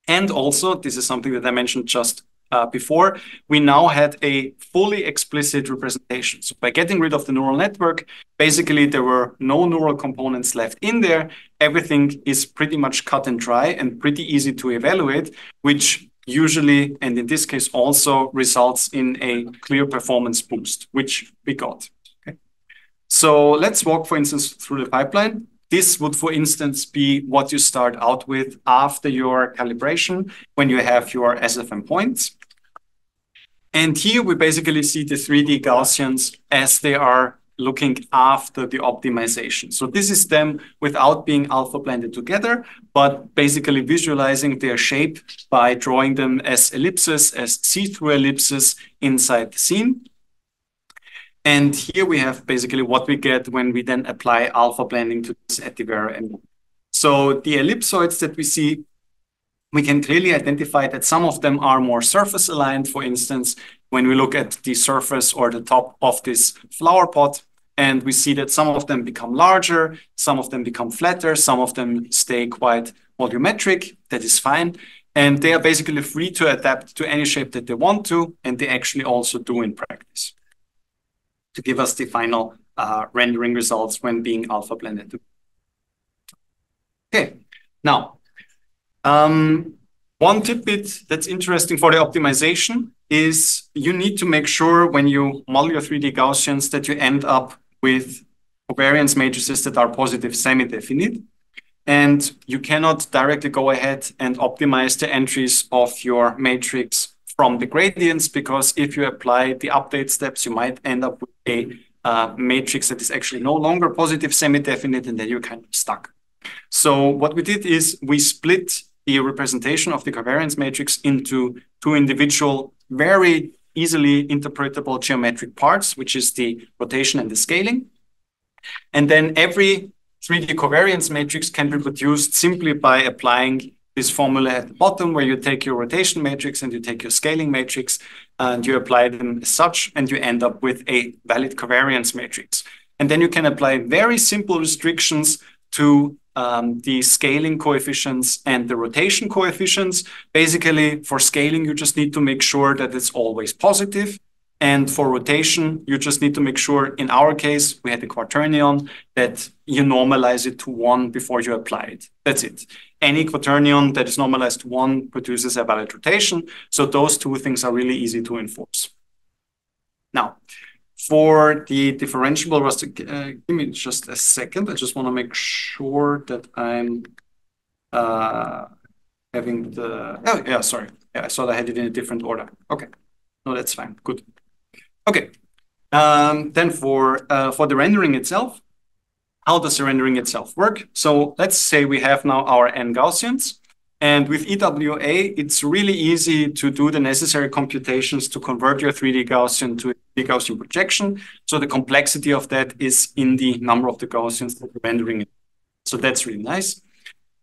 And also, this is something that I mentioned just before, we now had a fully explicit representation. So by getting rid of the neural network, basically there were no neural components left in there. Everything is pretty much cut and dry and pretty easy to evaluate, which usually, and in this case also, results in a clear performance boost, which we got. Okay. So let's walk, for instance, through the pipeline. This would, for instance, be what you start out with after your calibration, when you have your SFM points. And here we basically see the 3D Gaussians as they are looking after the optimization. So this is them without being alpha blended together, but basically visualizing their shape by drawing them as ellipses, as see-through ellipses inside the scene. And here we have basically what we get when we then apply alpha blending to this at the very end. So the ellipsoids that we see, we can clearly identify that some of them are more surface aligned. For instance, when we look at the surface or the top of this flower pot, and we see that some of them become larger, some of them become flatter, some of them stay quite volumetric. That is fine. And they are basically free to adapt to any shape that they want to, and they actually also do in practice, to give us the final rendering results when being alpha blended. Okay, now, one tidbit that's interesting for the optimization is you need to make sure when you model your 3D Gaussians that you end up with covariance matrices that are positive semi-definite. and you cannot directly go ahead and optimize the entries of your matrix from the gradients, because if you apply the update steps, you might end up with a matrix that is actually no longer positive semi-definite, and then you're kind of stuck. So what we did is we split the representation of the covariance matrix into two individual, very easily interpretable geometric parts, which is the rotation and the scaling. And then every 3D covariance matrix can be produced simply by applying this formula at the bottom, where you take your rotation matrix and you take your scaling matrix and you apply them as such, and you end up with a valid covariance matrix. And then you can apply very simple restrictions to the scaling coefficients and the rotation coefficients. Basically, for scaling, you just need to make sure that it's always positive. And for rotation, you just need to make sure, in our case, we had a quaternion, that you normalize it to 1 before you apply it. That's it. Any quaternion that is normalized to 1 produces a valid rotation. So those two things are really easy to enforce. Now, for the differentiable raster, give me just a second. I just want to make sure that I'm having the... Oh, yeah, sorry. Yeah, I saw that I had it in a different order. Okay. No, that's fine. Good. Okay. Then for the rendering itself, how does the rendering itself work? So let's say we have now our n Gaussians. And with EWA, it's really easy to do the necessary computations to convert your 3D Gaussian to a 3D Gaussian projection. So the complexity of that is in the number of the Gaussians that we're rendering. So that's really nice.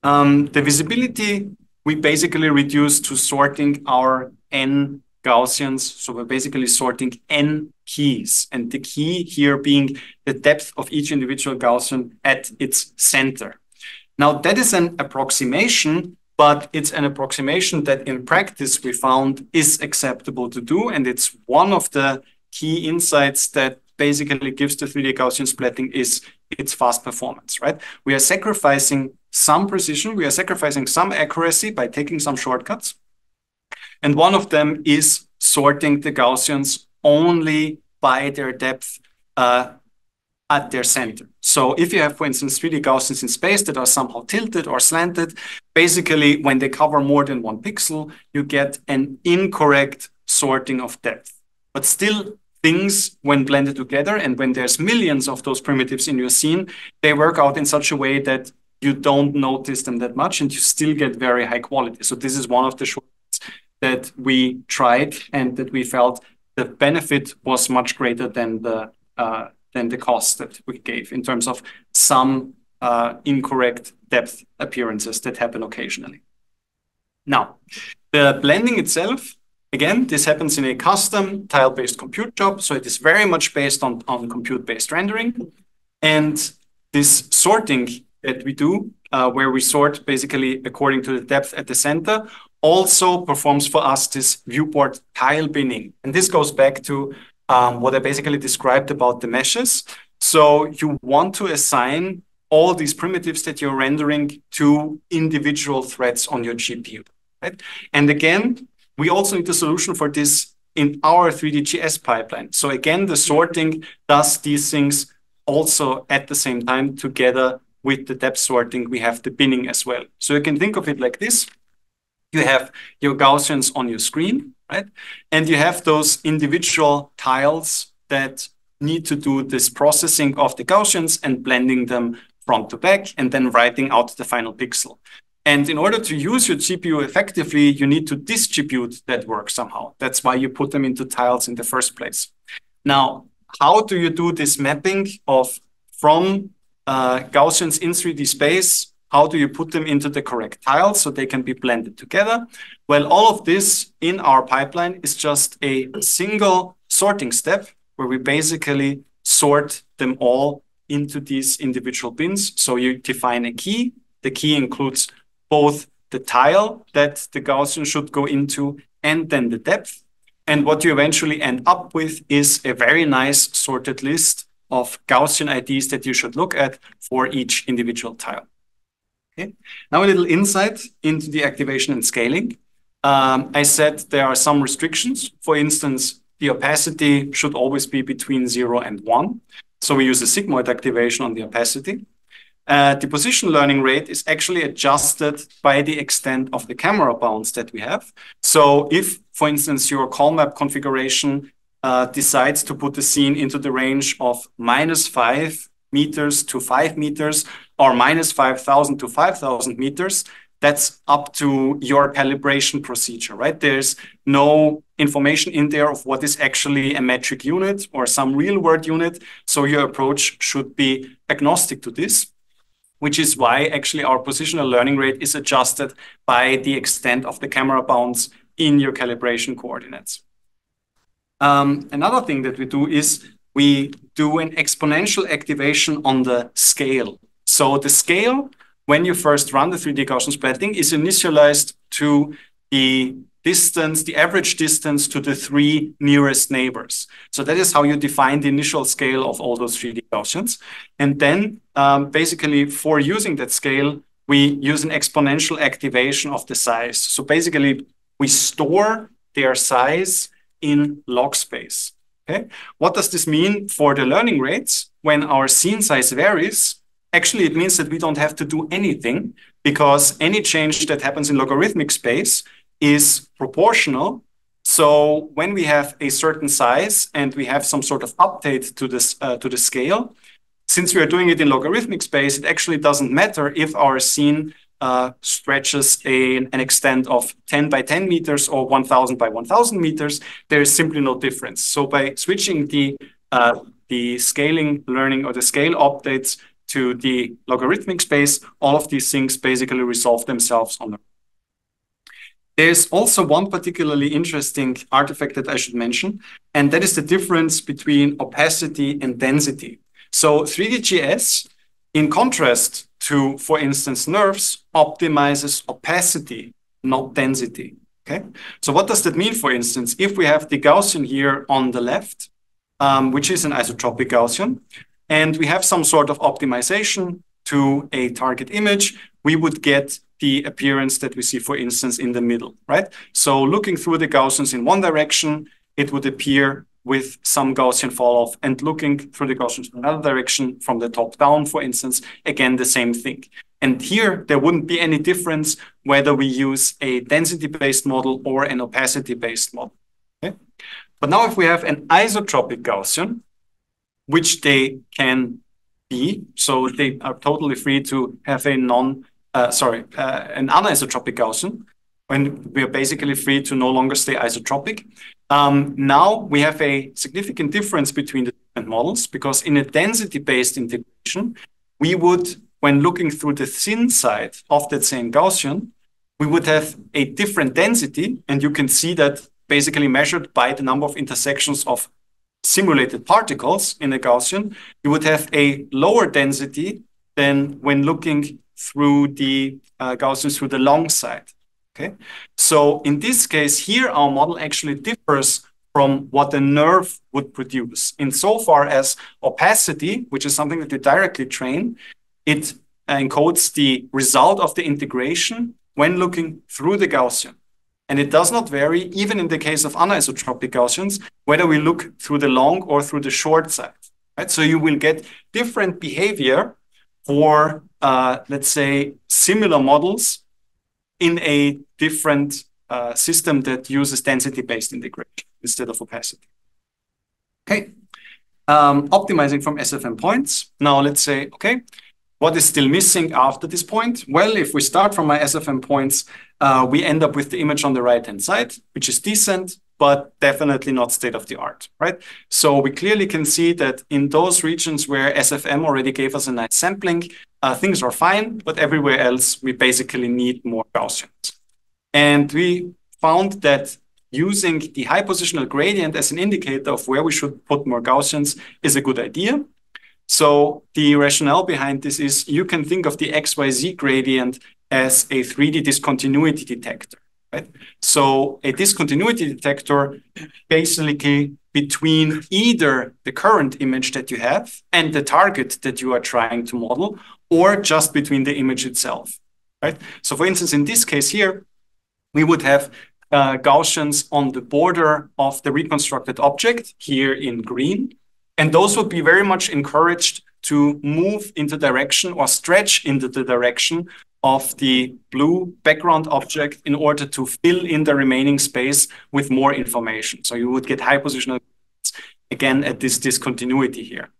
The visibility, we basically reduce to sorting our n Gaussians. So we're basically sorting n keys, and the key here being the depth of each individual Gaussian at its center. Now that is an approximation, but it's an approximation that in practice we found is acceptable to do. And it's one of the key insights that basically gives the 3D Gaussian splatting is its fast performance, right? We are sacrificing some precision, we are sacrificing some accuracy by taking some shortcuts. And one of them is sorting the Gaussians only by their depth at their center. So if you have, for instance, 3D Gaussians in space that are somehow tilted or slanted, basically when they cover more than 1 pixel, you get an incorrect sorting of depth. But still, things, when blended together, and when there's millions of those primitives in your scene, they work out in such a way that you don't notice them that much, and you still get very high quality. So this is one of the shortcuts that we tried, and that we felt the benefit was much greater than the cost that we gave in terms of some incorrect depth appearances that happen occasionally. Now, the blending itself, again, this happens in a custom tile-based compute job. So it is very much based on compute-based rendering. And this sorting that we do, where we sort basically according to the depth at the center, also performs for us this viewport tile binning. And this goes back to what I basically described about the meshes. So you want to assign all these primitives that you're rendering to individual threads on your GPU, right? And again, we also need a solution for this in our 3D.js pipeline. So again, the sorting does these things also at the same time. Together with the depth sorting, we have the binning as well. So you can think of it like this. You have your Gaussians on your screen, right? And you have those individual tiles that need to do this processing of the Gaussians and blending them front to back, and then writing out the final pixel. And in order to use your GPU effectively, you need to distribute that work somehow. That's why you put them into tiles in the first place. Now, how do you do this mapping of from Gaussians in 3D space? How do you put them into the correct tiles so they can be blended together? Well, all of this in our pipeline is just a single sorting step where we basically sort them all into these individual bins. So you define a key. The key includes both the tile that the Gaussian should go into and then the depth. And what you eventually end up with is a very nice sorted list of Gaussian IDs that you should look at for each individual tile. Okay. Now a little insight into the activation and scaling. I said there are some restrictions. For instance, the opacity should always be between 0 and 1. So we use a sigmoid activation on the opacity. the position learning rate is actually adjusted by the extent of the camera bounds that we have. So if, for instance, your call map configuration decides to put the scene into the range of -5 meters to 5 meters or -5,000 to 5,000 meters, that's up to your calibration procedure, right? There's no information in there of what is actually a metric unit or some real world unit. So your approach should be agnostic to this, which is why actually our positional learning rate is adjusted by the extent of the camera bounds in your calibration coordinates. Another thing that we do is we do an exponential activation on the scale. So the scale, when you first run the 3D Gaussian splatting, is initialized to the distance, the average distance to the 3 nearest neighbors. So that is how you define the initial scale of all those 3D Gaussians. And then basically for using that scale, we use an exponential activation of the size. So basically we store their size in log space. Okay? What does this mean for the learning rates? When our scene size varies, actually it means that we don't have to do anything, because any change that happens in logarithmic space is proportional. So when we have a certain size and we have some sort of update to this to the scale, since we are doing it in logarithmic space, it actually doesn't matter if our scene stretches an extent of 10 by 10 meters or 1,000 by 1,000 meters. There is simply no difference. So by switching the scaling learning or the scale updates to the logarithmic space, all of these things basically resolve themselves on their own. There's also one particularly interesting artifact that I should mention, and that is the difference between opacity and density. So 3DGS, in contrast to, for instance, NeRFs, optimizes opacity, not density. Okay. So what does that mean? For instance, if we have the Gaussian here on the left, which is an isotropic Gaussian, and we have some sort of optimization to a target image, we would get the appearance that we see, for instance, in the middle, right? So looking through the Gaussians in one direction, it would appear with some Gaussian fall-off, and looking through the Gaussians in another direction from the top down, for instance, again, the same thing. And here, there wouldn't be any difference whether we use a density-based model or an opacity-based model. Okay? But now if we have an isotropic Gaussian, which they can be, so they are totally free to have a an anisotropic Gaussian, when we are basically free to no longer stay isotropic. Now we have a significant difference between the different models, because in a density-based integration, we would, when looking through the thin side of that same Gaussian, we would have a different density, and you can see that basically measured by the number of intersections of simulated particles in a Gaussian, you would have a lower density than when looking through the Gaussians through the long side. Okay, so in this case here, our model actually differs from what a NeRF would produce insofar as opacity, which is something that you directly train, it encodes the result of the integration when looking through the Gaussian. And it does not vary, even in the case of anisotropic Gaussians, whether we look through the long or through the short side. Right? So you will get different behavior for, let's say, similar models in a different system that uses density-based integration instead of opacity. Okay, optimizing from SFM points. Now let's say, okay, what is still missing after this point? Well, if we start from my SFM points, we end up with the image on the right-hand side, which is decent, but definitely not state-of-the-art, right? So we clearly can see that in those regions where SFM already gave us a nice sampling, things are fine, but everywhere else, we basically need more Gaussians. And we found that using the high positional gradient as an indicator of where we should put more Gaussians is a good idea. So the rationale behind this is you can think of the XYZ gradient as a 3D discontinuity detector, right? So a discontinuity detector basically between either the current image that you have and the target that you are trying to model, or just between the image itself, right? So for instance, in this case here, we would have Gaussians on the border of the reconstructed object here in green. And those would be very much encouraged to move into direction or stretch into the direction of the blue background object in order to fill in the remaining space with more information. So you would get high positional again at this discontinuity here.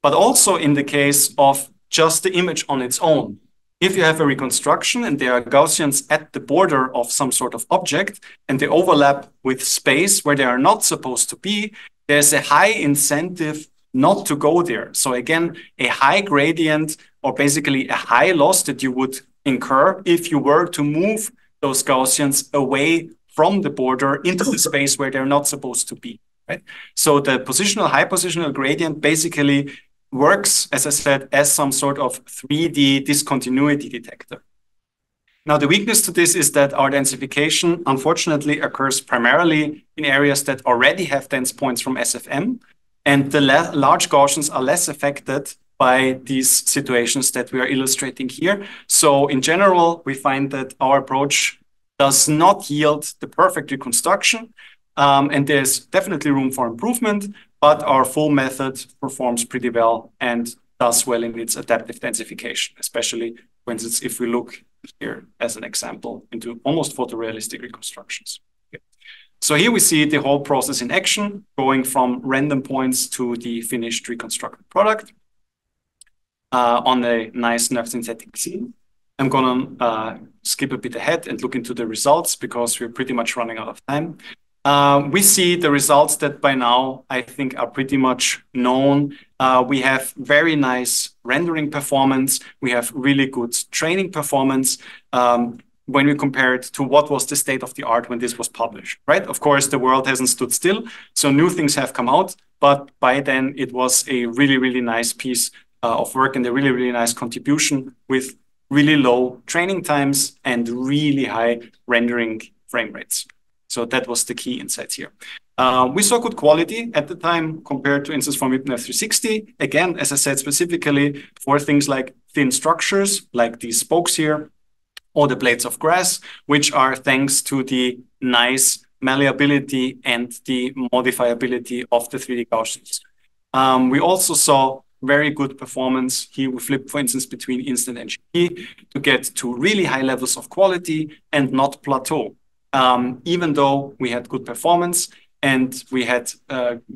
But also in the case of just the image on its own, if you have a reconstruction and there are Gaussians at the border of some sort of object and they overlap with space where they are not supposed to be, there's a high incentive not to go there. So again, a high gradient or basically a high loss that you would incur if you were to move those Gaussians away from the border into the space where they're not supposed to be. Right? So the high positional gradient basically works, as I said, as some sort of 3D discontinuity detector. Now, the weakness to this is that our densification, unfortunately, occurs primarily in areas that already have dense points from SFM, and the large Gaussians are less affected by these situations that we are illustrating here. So in general, we find that our approach does not yield the perfect reconstruction, and there's definitely room for improvement, but our full method performs pretty well and does well in its adaptive densification, especially, for instance, if we look here as an example into almost photorealistic reconstructions. Okay. So here we see the whole process in action, going from random points to the finished reconstructed product on a nice NeRF synthetic scene. I'm going to skip a bit ahead and look into the results because we're pretty much running out of time. We see the results that by now I think are pretty much known. We have very nice rendering performance. We have really good training performance when we compare it to what was the state of the art when this was published, right? Of course, the world hasn't stood still, so new things have come out, but by then it was a really, really nice piece of work and a really, really nice contribution with really low training times and really high rendering frame rates. So that was the key insights here. We saw good quality at the time compared to instance from MPII 360. Again, as I said, specifically for things like thin structures, like these spokes here, or the blades of grass, which are thanks to the nice malleability and the modifiability of the 3D Gaussians. We also saw very good performance here. We flipped, for instance, between instant and GP to get to really high levels of quality and not plateau. Even though we had good performance and we had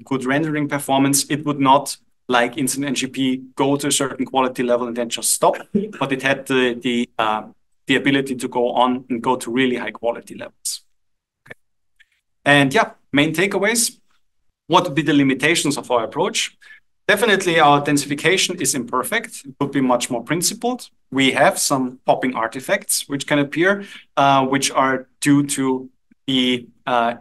good rendering performance, it would not, like instant NGP, go to a certain quality level and then just stop, but it had the ability to go on and go to really high quality levels. Okay. And yeah, main takeaways. What would be the limitations of our approach? Definitely our densification is imperfect. It would be much more principled. We have some popping artifacts which can appear, which are due to the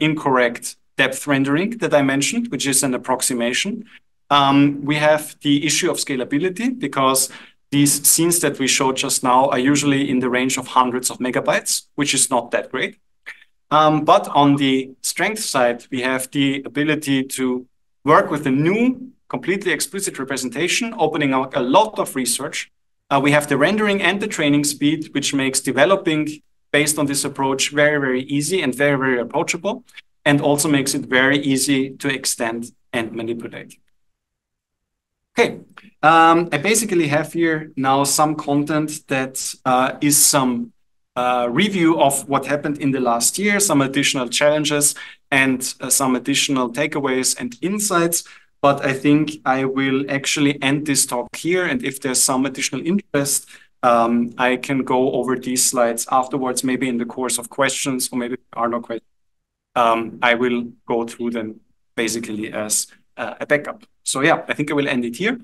incorrect depth rendering that I mentioned, which is an approximation. We have the issue of scalability because these scenes that we showed just now are usually in the range of hundreds of megabytes, which is not that great. But on the strength side, we have the ability to work with a new, completely explicit representation, opening out a lot of research. We have the rendering and the training speed, which makes developing based on this approach very, very easy and very, very approachable, and also makes it very easy to extend and manipulate. Okay, I basically have here now some content that is some review of what happened in the last year, some additional challenges and some additional takeaways and insights. But I think I will actually end this talk here. And if there's some additional interest, I can go over these slides afterwards, maybe in the course of questions, or maybe there are no questions. I will go through them basically as a backup. So yeah, I think I will end it here.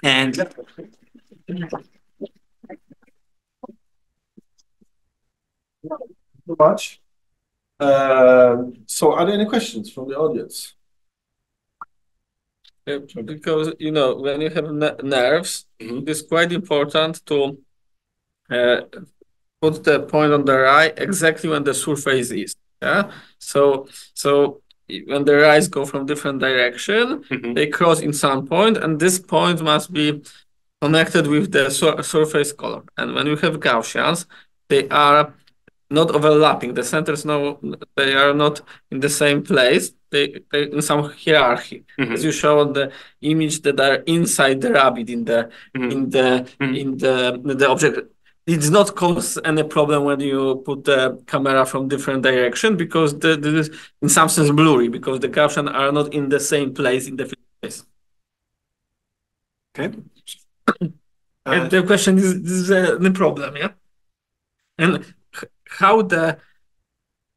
And so much. So are there any questions from the audience? Because, you know, when you have nerves, it's quite important to put the point on the right exactly when the surface is. Yeah. So when the rays go from different direction, they cross in some point, and this point must be connected with the surface color. And when you have Gaussians, they are not overlapping. The centers, no, they are not in the same place. they're in some hierarchy, as you show on the image that are inside the rabbit in the object. It does not cause any problem when you put the camera from different direction, because this is in some sense blurry, because the Gaussian are not in the same place in the place. Okay. And the question is, this is the problem, yeah? And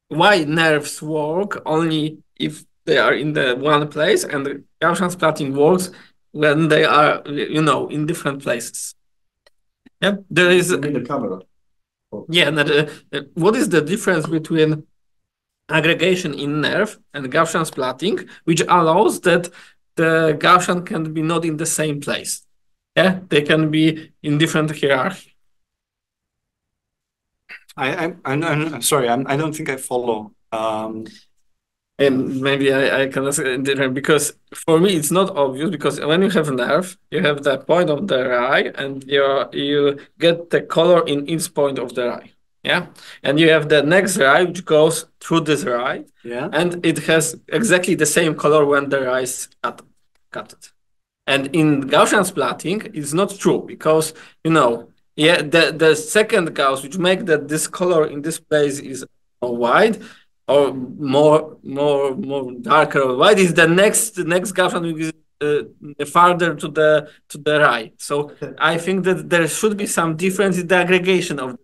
why NeRFs work only if they are in the one place, and the Gaussian splatting works when they are, in different places. Yeah, there is. You mean the camera? Yeah, what is the difference between aggregation in NeRF and Gaussian splatting, which allows that the Gaussian can be not in the same place? Yeah, they can be in different hierarchy. I'm sorry, I don't think I follow. And maybe I can answer different, because for me it's not obvious, because when you have NeRF, you have the point of the eye, and you get the color in each point of the eye. Yeah, and you have the next eye which goes through this eye. Yeah, and it has exactly the same color when the eye is cut. And in Gaussian splatting, it's not true, because the second Gauss which make that this color in this place is more white or more darker or white is the next Gaussian which is farther to the right. So I think that there should be some difference in the aggregation of.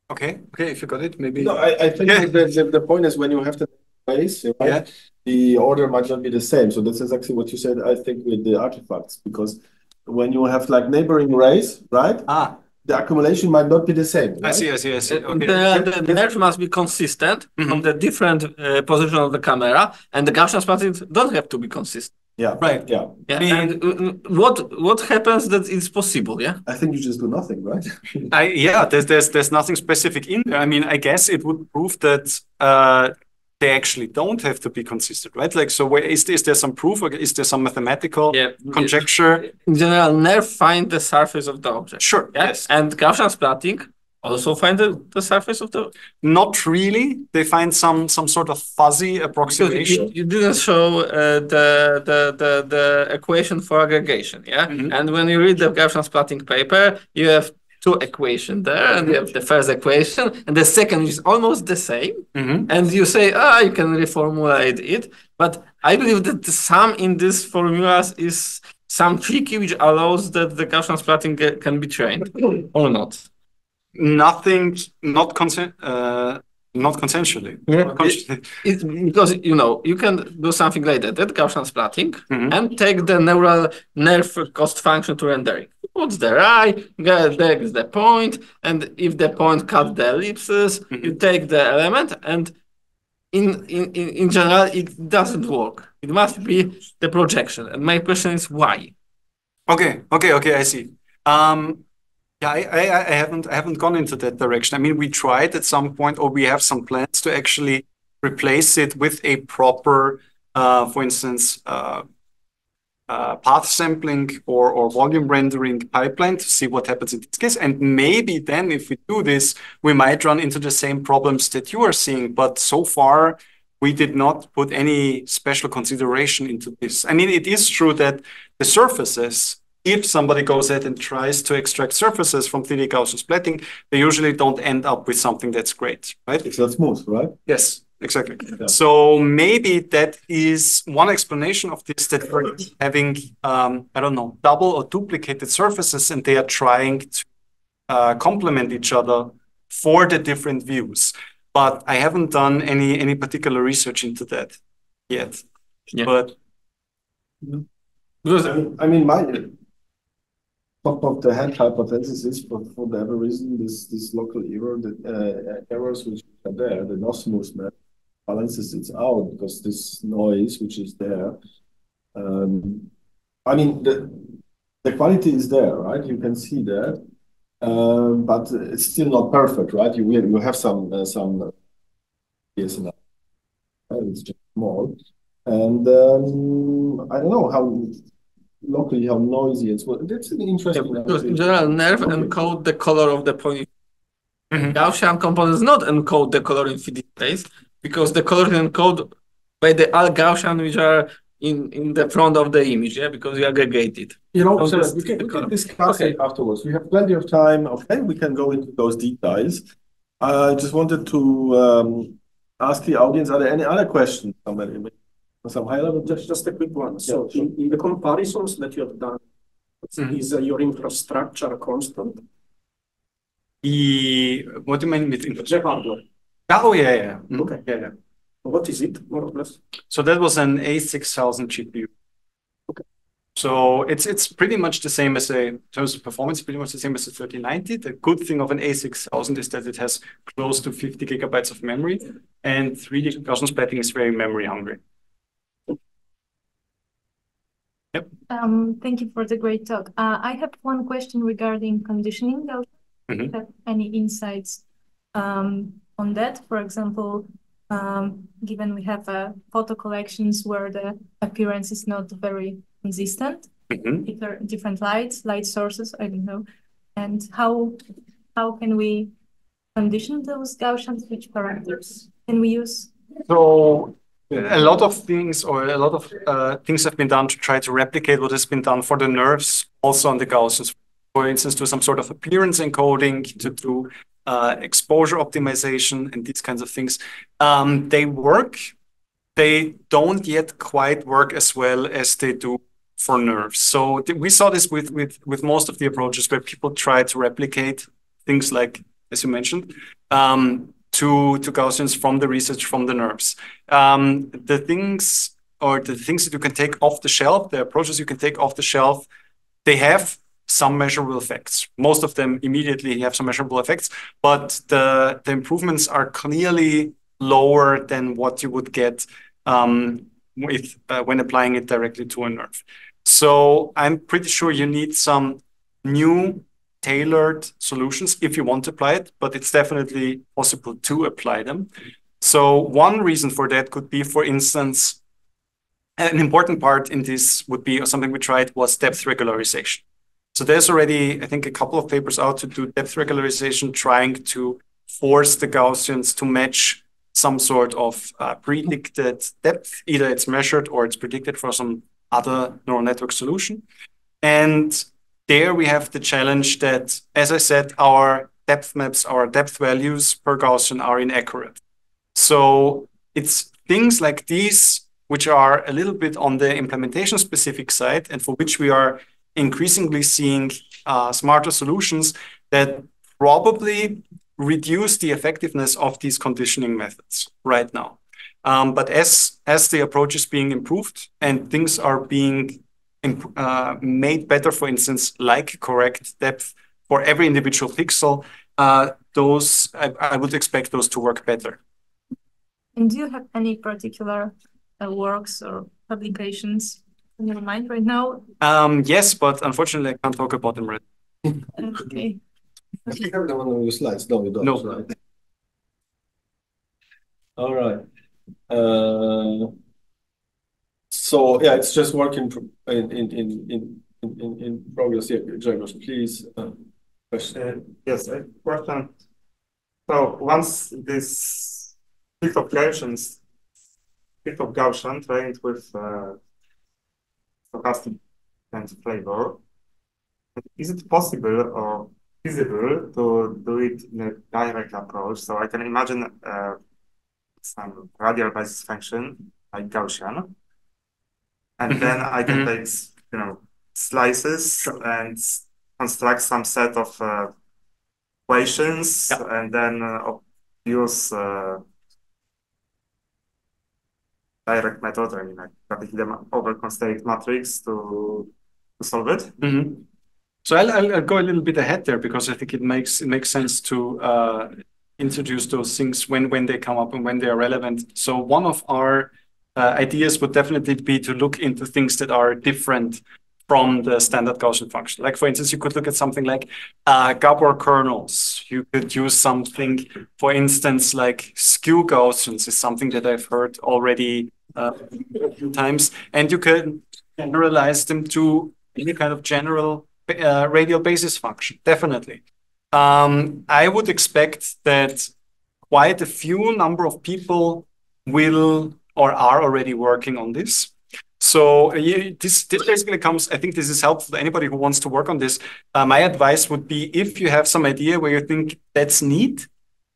Okay, if you got it, maybe. No, I think the point is, when you have the place, right, the order might not be the same. So this is actually what you said, I think, with the artifacts, because when you have like neighboring rays, right? The accumulation might not be the same. Right? I see. Okay. The NeRF must be consistent from the different position of the camera, and the Gaussian splatting don't have to be consistent. Yeah. Right. Yeah. And what happens that it's possible? Yeah. I think you just do nothing, right? There's nothing specific in there. I mean, I guess it would prove that they actually don't have to be consistent, right? Like, so is there some proof, or is there some mathematical conjecture? In general, NeRF find the surface of the object. Sure. Yeah? Yes. And Gaussian splatting also find the surface of the. Not really. They find some sort of fuzzy approximation. You didn't show the equation for aggregation, yeah. And when you read the Gaussian splatting paper, you have two equations there, and you have the first equation, and the second is almost the same. And you say, you can reformulate it, but I believe that the sum in these formulas is some tricky which allows that the Gaussian splatting can be trained or not. Nothing, not consensually. Because you can do something like that Gaussian splatting, and take the neural NeRF cost function to rendering. What's the eye? There is the point, and if the point cut the ellipses, you take the element, and in general it doesn't work. It must be the projection. And my question is why? Okay, I see. I haven't gone into that direction. I mean, we tried at some point, or we have some plans to actually replace it with a proper, for instance, path sampling or volume rendering pipeline to see what happens in this case. And maybe then, if we do this, we might run into the same problems that you are seeing. But so far, we did not put any special consideration into this. I mean, it is true that the surfaces, if somebody goes ahead and tries to extract surfaces from 3D Gaussian splatting, they usually don't end up with something that's great, right? It's not smooth, right? Yes, exactly. Yeah. So maybe that is one explanation of this, that we're having, I don't know, double or duplicated surfaces, and they are trying to complement each other for the different views. But I haven't done any particular research into that yet. Yeah. But because I mean, my top of the head hypothesis is, for whatever reason, this local error, the errors which are there, the no smoothness balances it out, because this noise which is there. I mean, the quality is there, right? You can see that, but it's still not perfect, right? You have some yes, it's just small, and I don't know how locally how noisy it's. Well, that's an interesting. Because in general, NeRF encode the color of the point. Gaussian components not encode the color in 3D space, because the color encode by the all Gaussian which are in the front of the image, yeah, because you aggregate it. You know, so we can discuss it afterwards. We have plenty of time. Okay, we can go into those details. I just wanted to ask the audience, are there any other questions? Somebody, some high level, just a quick one. So in the comparisons that you have done, is your infrastructure constant? What do you mean with infrastructure? The hardware. Oh, yeah. Okay. Yeah. What is it, more or less? So that was an A6000 GPU. Okay. So it's pretty much the same as in terms of performance, pretty much the same as a 3090. The good thing of an A6000 is that it has close to 50 gigabytes of memory, and 3D Gaussian splatting is very memory hungry. Yep. Thank you for the great talk. I have one question regarding conditioning. Do you have any insights on that? For example, given we have photo collections where the appearance is not very consistent, if there are different light sources, I don't know, and how can we condition those Gaussians? Which parameters can we use? So a lot of things, or a lot of things have been done to try to replicate what has been done for the nerves, also on the Gaussians. For instance, do some sort of appearance encoding, to do exposure optimization and these kinds of things. They work. They don't yet quite work as well as they do for nerves. So we saw this with most of the approaches where people try to replicate things like, as you mentioned, to Gaussians from the research from the nerves. The things that you can take off the shelf, the approaches you can take off the shelf, they have some measurable effects. Most of them immediately have some measurable effects, but the improvements are clearly lower than what you would get when applying it directly to a nerve. So I'm pretty sure you need some new tailored solutions if you want to apply it, but it's definitely possible to apply them. So one reason for that could be, for instance, an important part in this would be, or something we tried, was depth regularization. So there's already, I think, a couple of papers out to do depth regularization, trying to force the Gaussians to match some sort of predicted depth. Either it's measured or it's predicted for some other neural network solution. And there we have the challenge that, as I said, our depth maps, our depth values per Gaussian are inaccurate. So it's things like these which are a little bit on the implementation specific side, and for which we are increasingly seeing smarter solutions that probably reduce the effectiveness of these conditioning methods right now. But as the approach is being improved and things are being made better, for instance, like correct depth for every individual pixel, those I would expect those to work better. And do you have any particular works or publications in your mind right now? Yes, but unfortunately I can't talk about them right now. Okay. You have them on your slides. No, you don't. No. Right? All right. So yeah, it's just working in progress. Yeah, Georgios, please. Question. Yes, a question. So once this field of Gaussian trained with stochastic and flavor, is it possible or feasible to do it in a direct approach? So I can imagine some radial basis function like Gaussian, and then I can take, slices and construct some set of equations, and then use direct method, I mean, like the over-constrained matrix to solve it. So I'll go a little bit ahead there, because I think it makes sense to introduce those things when they come up and when they are relevant. So one of our ideas would definitely be to look into things that are different from the standard Gaussian function. Like, for instance, you could look at something like Gabor kernels. You could use something, for instance, like skew Gaussians is something that I've heard already a few times. And you can generalize them to any kind of general radial basis function, definitely. I would expect that quite a few number of people will or are already working on this. So this basically comes, I think this is helpful to anybody who wants to work on this. My advice would be, if you have some idea where you think that's neat,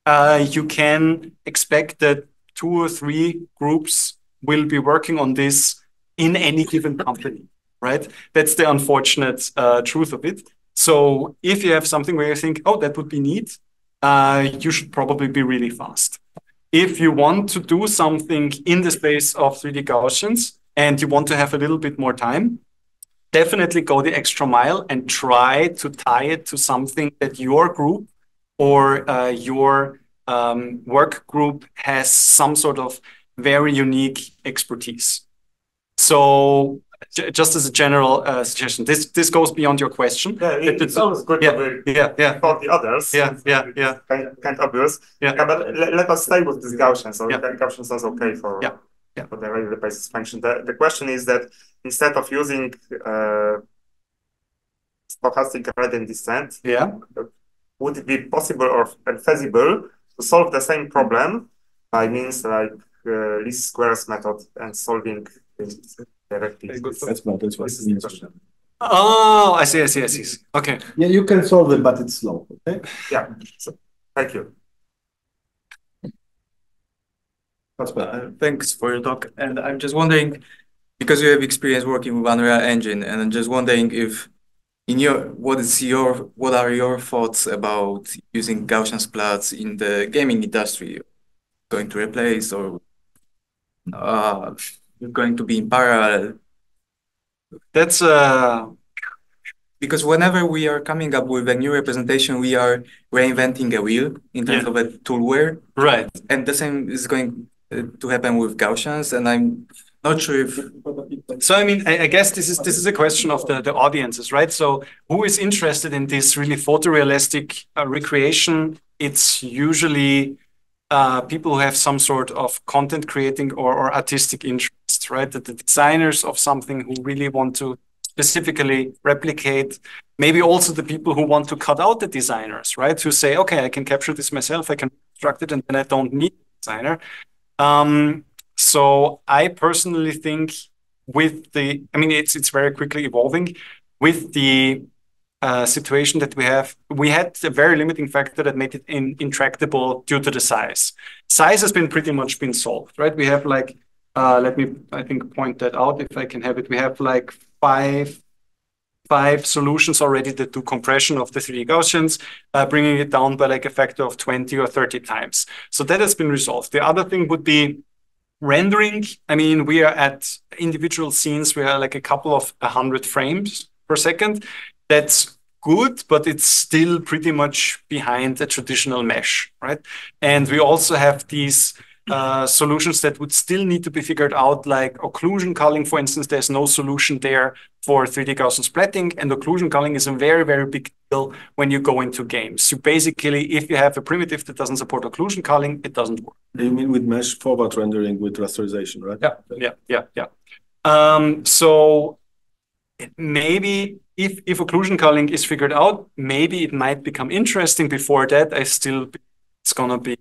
you can expect that 2 or 3 groups will be working on this in any given company, right? That's the unfortunate truth of it. So if you have something where you think, oh, that would be neat, you should probably be really fast. If you want to do something in the space of 3D Gaussians and you want to have a little bit more time, definitely go the extra mile and try to tie it to something that your group or your work group has some sort of very unique expertise. So just as a general suggestion, this goes beyond your question. Yeah, it sounds good. For the others. Kind of obvious. But let us stay with this Gaussian. So Gaussian sounds okay for the regular basis function. The question is that instead of using stochastic gradient descent, would it be possible or feasible to solve the same problem by means like least squares method and solving directly? That's what it means. Oh, I see. Okay. Yeah, you can solve it, but it's slow. Okay. Yeah. So, thank you. Thanks for your talk. And I'm just wondering, because you have experience working with Unreal Engine, and I'm just wondering if what are your thoughts about using Gaussian splats in the gaming industry? Going to replace or going to be in parallel? That's because whenever we are coming up with a new representation, we are reinventing a wheel in terms of a toolware. Right. And the same is going to happen with Gaussians, and I'm not sure if. So I mean, I guess this is a question of the audiences, right? So who is interested in this really photorealistic recreation? It's usually people who have some sort of content creating or artistic interest, right? The designers of something who really want to specifically replicate, maybe also the people who want to cut out the designers, right? Who say, okay, I can capture this myself, I can construct it, and then I don't need a designer. So I personally think it's very quickly evolving with the situation that we had a very limiting factor that made it intractable due to the size. Size has been pretty much been solved, right? We have like, let me, I think, point that out if I can have it. We have like five solutions already that do compression of the 3D Gaussians, bringing it down by like a factor of 20 or 30 times. So that has been resolved. The other thing would be rendering. I mean, we are at individual scenes, we are like a couple of 100 frames per second. That's good, but it's still pretty much behind a traditional mesh, right? And we also have these solutions that would still need to be figured out, like occlusion culling, for instance. There's no solution there for 3D Gaussian splatting, and occlusion culling is a very, very big deal when you go into games. So basically, if you have a primitive that doesn't support occlusion culling, it doesn't work. You mean with mesh forward rendering with rasterization, right? Yeah. So maybe if occlusion culling is figured out, maybe it might become interesting. Before that, it's gonna be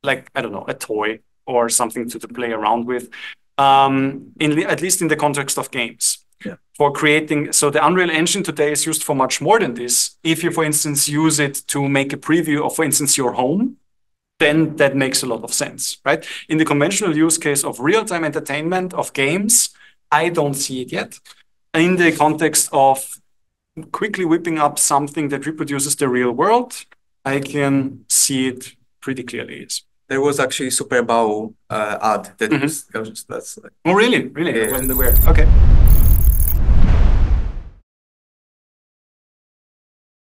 like, I don't know, a toy or something to play around with, at least in the context of games. Yeah. For creating, so the Unreal Engine today is used for much more than this. If you, for instance, use it to make a preview of, for instance, your home, then that makes a lot of sense, right? In the conventional use case of real-time entertainment of games, I don't see it yet. In the context of quickly whipping up something that reproduces the real world, I can see it pretty clearly, yes. There was actually Super Bowl ad that was Gaussian splats. Oh, really? Really? Yeah. I wasn't aware. Okay.